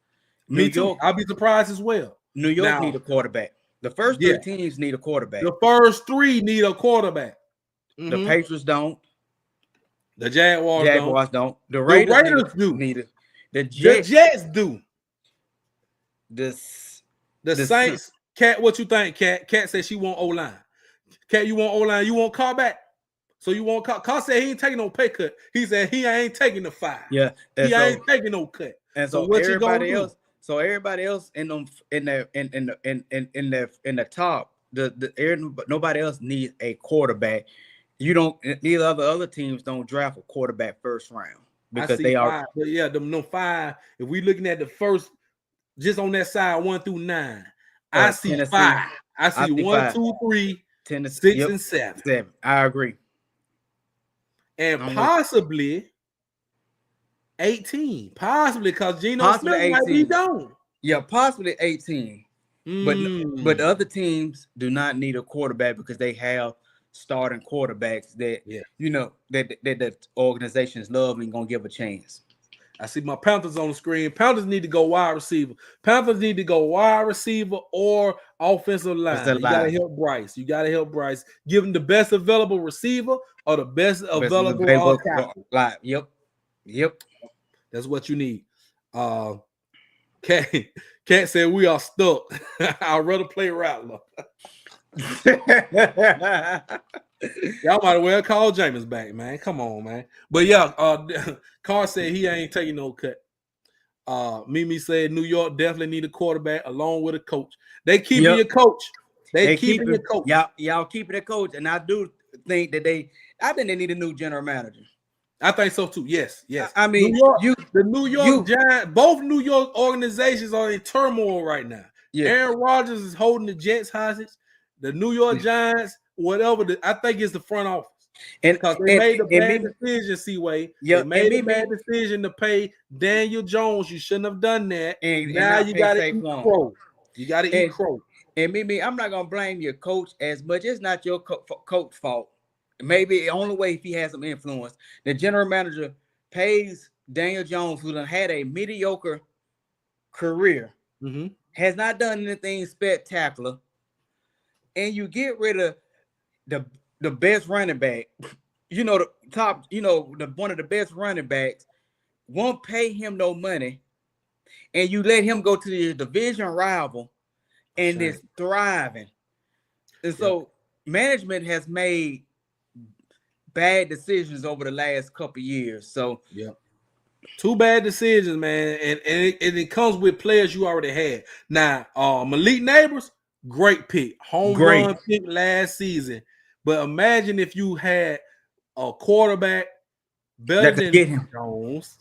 Me too. I'll be surprised as well. New York need a quarterback. The first 3 teams need a quarterback. The first 3 need a quarterback. The Patriots don't. The Jaguars don't. The Raiders do. Need it. The Jets do. The Saints. Cat, what you think, Cat? Cat said she want O-line. Cat, you want O-line? You want Carr back? So you want Carr? Carr said he ain't taking no pay cut. He said he ain't taking the 5. Yeah, he ain't taking no cut. And so what everybody else? So everybody else in the top, nobody else needs a quarterback. You don't. Neither of the other teams don't draft a quarterback first round. because they are. Five. But yeah, them 5. If we looking at the first, just on that side, 1 through 9, I see Tennessee, 5. I see 1, 5. 2, 3, Tennessee, 6, and 7. 7. I agree. And possibly 18. Possibly because Geno Smith might be gone. Yeah, possibly 18. But the other teams do not need a quarterback because they have starting quarterbacks that that the organizations love and gonna give a chance. I see my Panthers on the screen. Panthers need to go wide receiver. Panthers need to go wide receiver or offensive line. You gotta help Bryce. Give him the best available receiver or the best available tackle. Yep. That's what you need. Cat said we are stuck. I'd rather play Rattler. Y'all might as well call Jameis back, man. Come on, man. But yeah, Carr said he ain't taking no cut. Mimi said New York definitely need a quarterback along with a coach. They keeping your coach. They keeping your coach. Y'all keeping the coach, and I do think that they need a new general manager. I think so too. Yes. I mean, the New York Giants, both New York organizations are in turmoil right now. Yeah. Aaron Rodgers is holding the Jets hostage. The New York Giants, whatever, I think it's the front office. Because they made a bad decision, C-Way. They made a bad decision to pay Daniel Jones. You shouldn't have done that. And now you got to eat crow. You got to eat crow. And Mimi, I'm not going to blame your coach as much. It's not your coach fault. Maybe the only way if he has some influence. The general manager pays Daniel Jones, who done had a mediocre career, has not done anything spectacular, and you get rid of the best running back, one of the best running backs, won't pay him no money, and you let him go to the division rival and is thriving. And so management has made bad decisions over the last couple of years. So 2 bad decisions, man, and it comes with players you already had. Now, Malik Neighbors, great pick, home run pick last season. But imagine if you had a quarterback better than Jones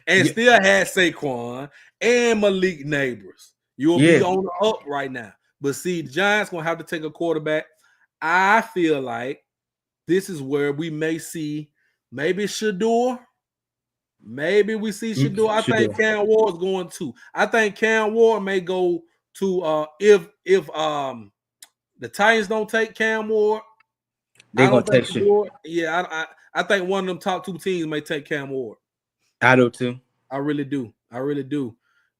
and still had Saquon and Malik Neighbors. You'll be on the up right now. But see, the Giants gonna have to take a quarterback. I feel like this is where we may see maybe Shador. Maybe we see Shador. I think Cam Ward's going to. I think Cam Ward may go to if the Titans don't take Cam Ward, they're gonna take Shador. Yeah, I think one of them top 2 teams may take Cam Ward. I do too. I really do.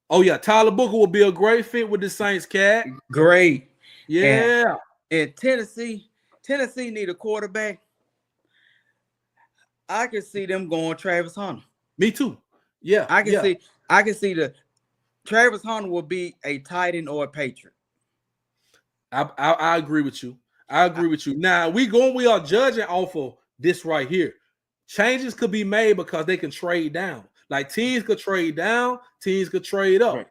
Oh yeah, Tyler Booker will be a great fit with the Saints, Cat. Great. Yeah. And Tennessee need a quarterback. I can see them going Travis Hunter. Me too. Yeah. I can see the Travis Hunter will be a tight end or a Patriot. I agree with you. Now we are judging off of this right here. Changes could be made because they can trade down. Like teams could trade down, teams could trade up. Right.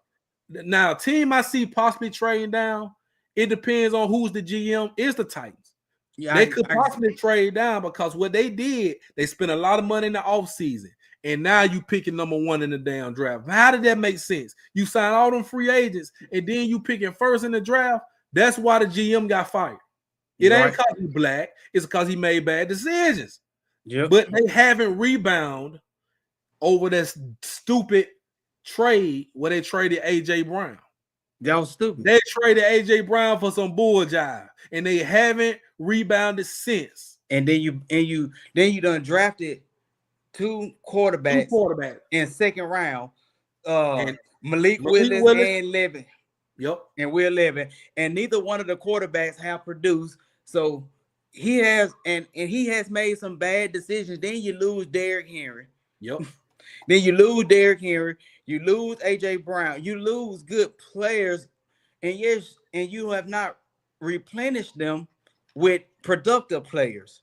Now, a team I see possibly trading down, it depends on who's the GM, is the Titans. Yeah, they could possibly trade down because what they did, they spent a lot of money in the offseason. And now you picking number 1 in the damn draft. How did that make sense? You sign all them free agents and then you picking first in the draft. That's why the GM got fired. It ain't because he's black. It's because he made bad decisions. Yep. But they haven't rebounded over that stupid trade where they traded A.J. Brown. That was stupid. They traded A.J. Brown for some bull jive, and they haven't rebounded since. And then you done drafted 2 quarterbacks in second round. Malik Willis and Levin. Yep. And Will Levin. And neither one of the quarterbacks have produced. So he has made some bad decisions. Then you lose Derrick Henry. Yep. Then you lose Derrick Henry. You lose A.J. Brown. You lose good players. And you have not replenished them with productive players.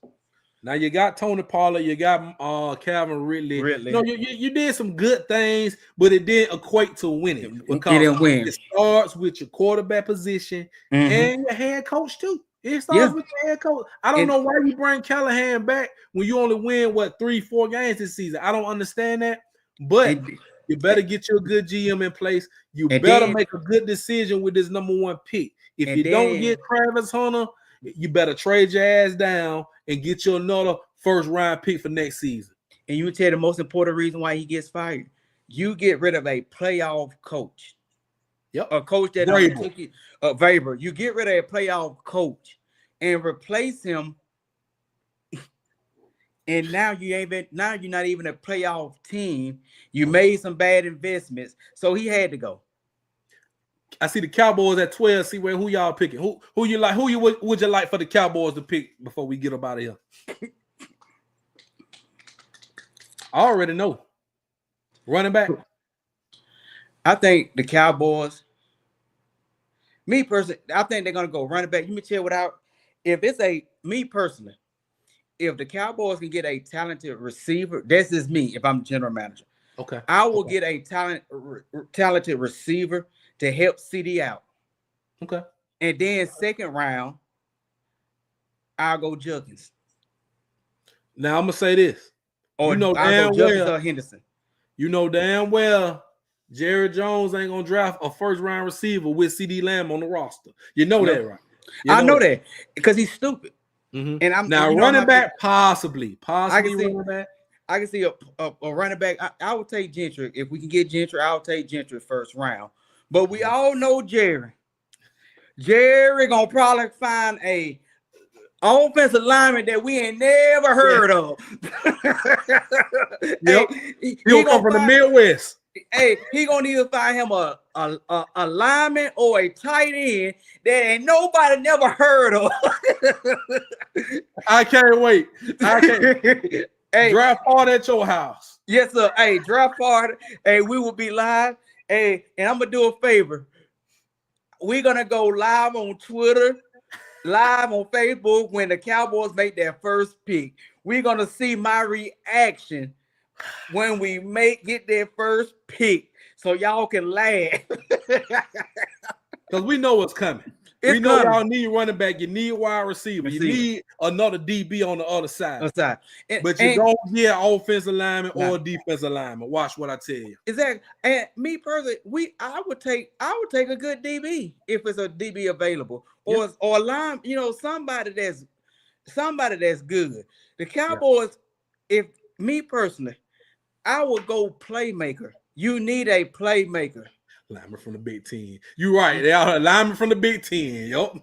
Now you got Tony Pollard, you got Calvin Ridley. You did some good things, but it didn't equate to winning. Because it starts with your quarterback position and your head coach too. It starts with the head coach. I don't know why you bring Callahan back when you only win 3-4 games this season. I don't understand that. But you better get your good GM in place. You better make a good decision with this number 1 pick. If you don't get Travis Hunter, you better trade your ass down and get you another first round pick for next season. And you tell the most important reason why he gets fired. You get rid of a playoff coach. Yep. A coach that took you, Weber. You get rid of a playoff coach and replace him. And now you're not even a playoff team. You made some bad investments, so he had to go. I see the Cowboys at 12. See who y'all picking. Who you like? Would you like for the Cowboys to pick before we get up out of here? I already know. Running back. I think the Cowboys. Me personally, I think they're gonna go running back. You me tell without if the Cowboys can get a talented receiver, this is me. If I'm general manager, okay, I will get a talented receiver to help CD out. Okay, and then second round, I'll go Junkins. Now I'm gonna say this. Or I'll go Junkins or Henderson. You know damn well Jerry Jones ain't gonna draft a first round receiver with CD Lamb on the roster. You know that, right? I know that because he's stupid. Mm-hmm. And I'm now running back, possibly running back. I can see a running back. I would take Gentry. If we can get Gentry, I'll take Gentry first round. But we all know Jerry. Jerry gonna probably find a offensive lineman that we ain't never heard of. Yep. He gonna come from the Midwest. Hey, he gonna need to find him a lineman or a tight end that ain't nobody never heard of. I can't wait. Hey, draft hard at your house. Yes, sir. Hey, draft hard. Hey, we will be live. Hey, and I'm gonna do a favor. We're gonna go live on Twitter, live on Facebook when the Cowboys make their first pick. We're gonna see my reaction when we get their first pick, so y'all can laugh. Because we know what's coming. We know y'all need running back. You need wide receiver. You need another DB on the other side. But you don't get offensive lineman or defensive lineman. Watch what I tell you. Exactly. And me personally, I would take a good DB if it's a DB available, or line. Somebody that's good. The Cowboys, if me personally, I would go playmaker. You need a playmaker. Lineman from the Big Ten. You're right. They are lineman from the Big Ten. Yup.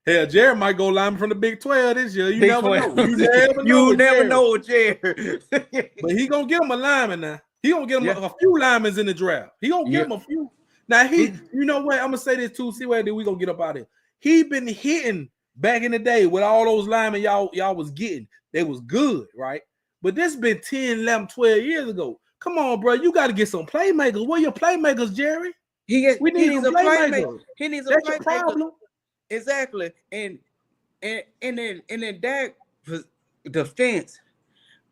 Hell, Jerry might go lineman from the Big 12 this year. You never know. You never know, Jerry. But he gonna get him a lineman now. He gonna get him a few linemen in the draft. He gonna get him a few. Now you know what? I'm gonna say this too. See where we gonna get up out of here. He been hitting back in the day with all those linemen y'all was getting. They was good, right? But this been 10, 11, 12 years ago. Come on, bro. You got to get some playmakers. Where your playmakers, Jerry? We need a playmaker. He needs a playmaker. Problem. Exactly. And then Dak defense,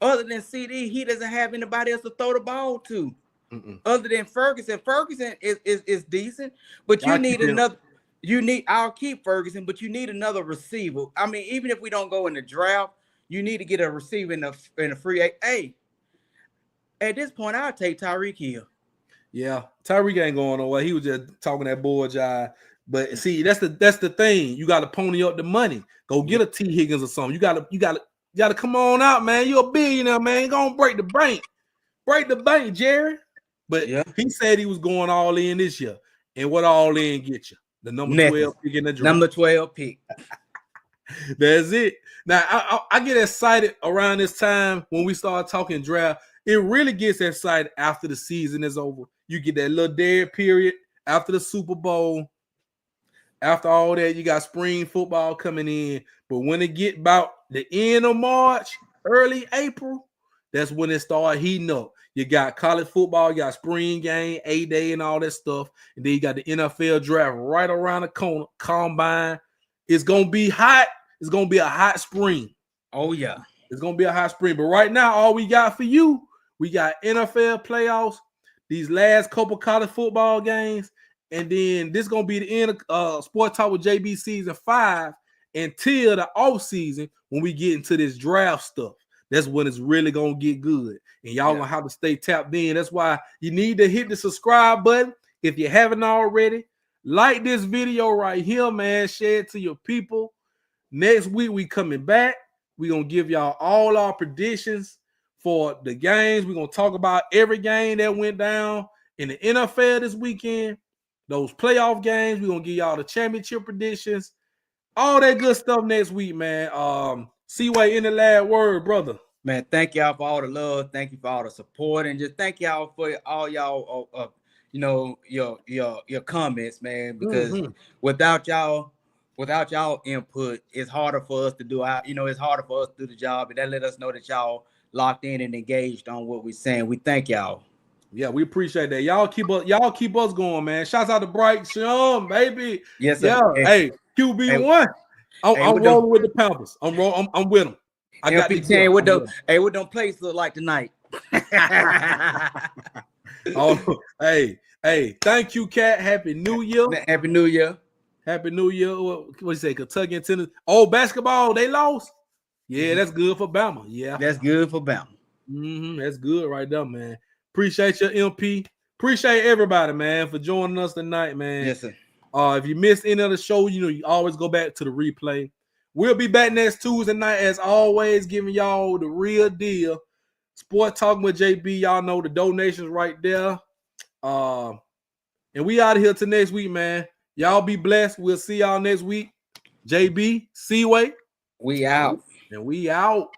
other than CD, he doesn't have anybody else to throw the ball to. Other than Ferguson. Ferguson is decent, but you need another. I'll keep Ferguson, but you need another receiver. I mean, even if we don't go in the draft, you need to get a receiver in the free. Hey, at this point, I'll take Tyreek Hill. Yeah, Tyreek ain't going nowhere. He was just talking that boy jive. But see, that's the thing. You got to pony up the money. Go get a T. Higgins or something. You gotta come on out, man. You're a billionaire, man. Go on, break the bank. Break the bank, Jerry. But he said he was going all in this year. And what all in get you? The number 12 pick in the draft. Number 12 pick. That's it. Now, I get excited around this time when we start talking draft. It really gets excited after the season is over. You get that little dead period after the Super Bowl. After all that, you got spring football coming in. But when it get about the end of March, early April, that's when it start heating up. You got college football, you got spring game, A-Day, and all that stuff. And then you got the NFL draft right around the corner, combine. It's going to be hot. It's going to be a hot spring. Oh, yeah. It's going to be a hot spring. But right now, all we got for you, we got NFL playoffs, these last couple college football games, And then this gonna be the end of Sport Talk with JB season 5 until the off season when we get into this draft stuff. That's when it's really gonna get good. And y'all gonna have to stay tapped in. That's why you need to hit the subscribe button if you haven't already. Like this video right here, man. Share it to your people. Next week we coming back. We're gonna give y'all all our predictions for the games. We're gonna talk about every game that went down in the NFL this weekend. Those playoff games, we're gonna give y'all the championship predictions, all that good stuff next week, man. Seaway, in the last word, brother. Man, thank y'all for all the love. Thank you for all the support, and just thank y'all for all y'all, your comments, man. Because without y'all input, it's harder for us to do it's harder for us to do the job, and that let us know that y'all locked in and engaged on what we're saying. We thank y'all. Yeah, we appreciate that. Y'all keep us going, man. Shouts out to Bright Sean, baby. Yes, sir. Yeah. Hey, QB1. I'm rolling with the Panthers. I'm with them. I got the saying what them plays look like tonight. Oh, hey, thank you, Cat. Happy New Year. Happy New Year. Happy New Year. What you say? Kentucky and Tennessee. Oh, basketball, they lost. Yeah, that's good for Bama. Yeah. That's good for Bama. That's good right there, man. Appreciate your MP. Appreciate everybody, man, for joining us tonight, man. Yes, sir. If you missed any of the show, you always go back to the replay. We'll be back next Tuesday night, as always, giving y'all the real deal. Sport Talking with JB. Y'all know the donations right there. And we out of here till next week, man. Y'all be blessed. We'll see y'all next week. JB, Seaway. We out. And we out.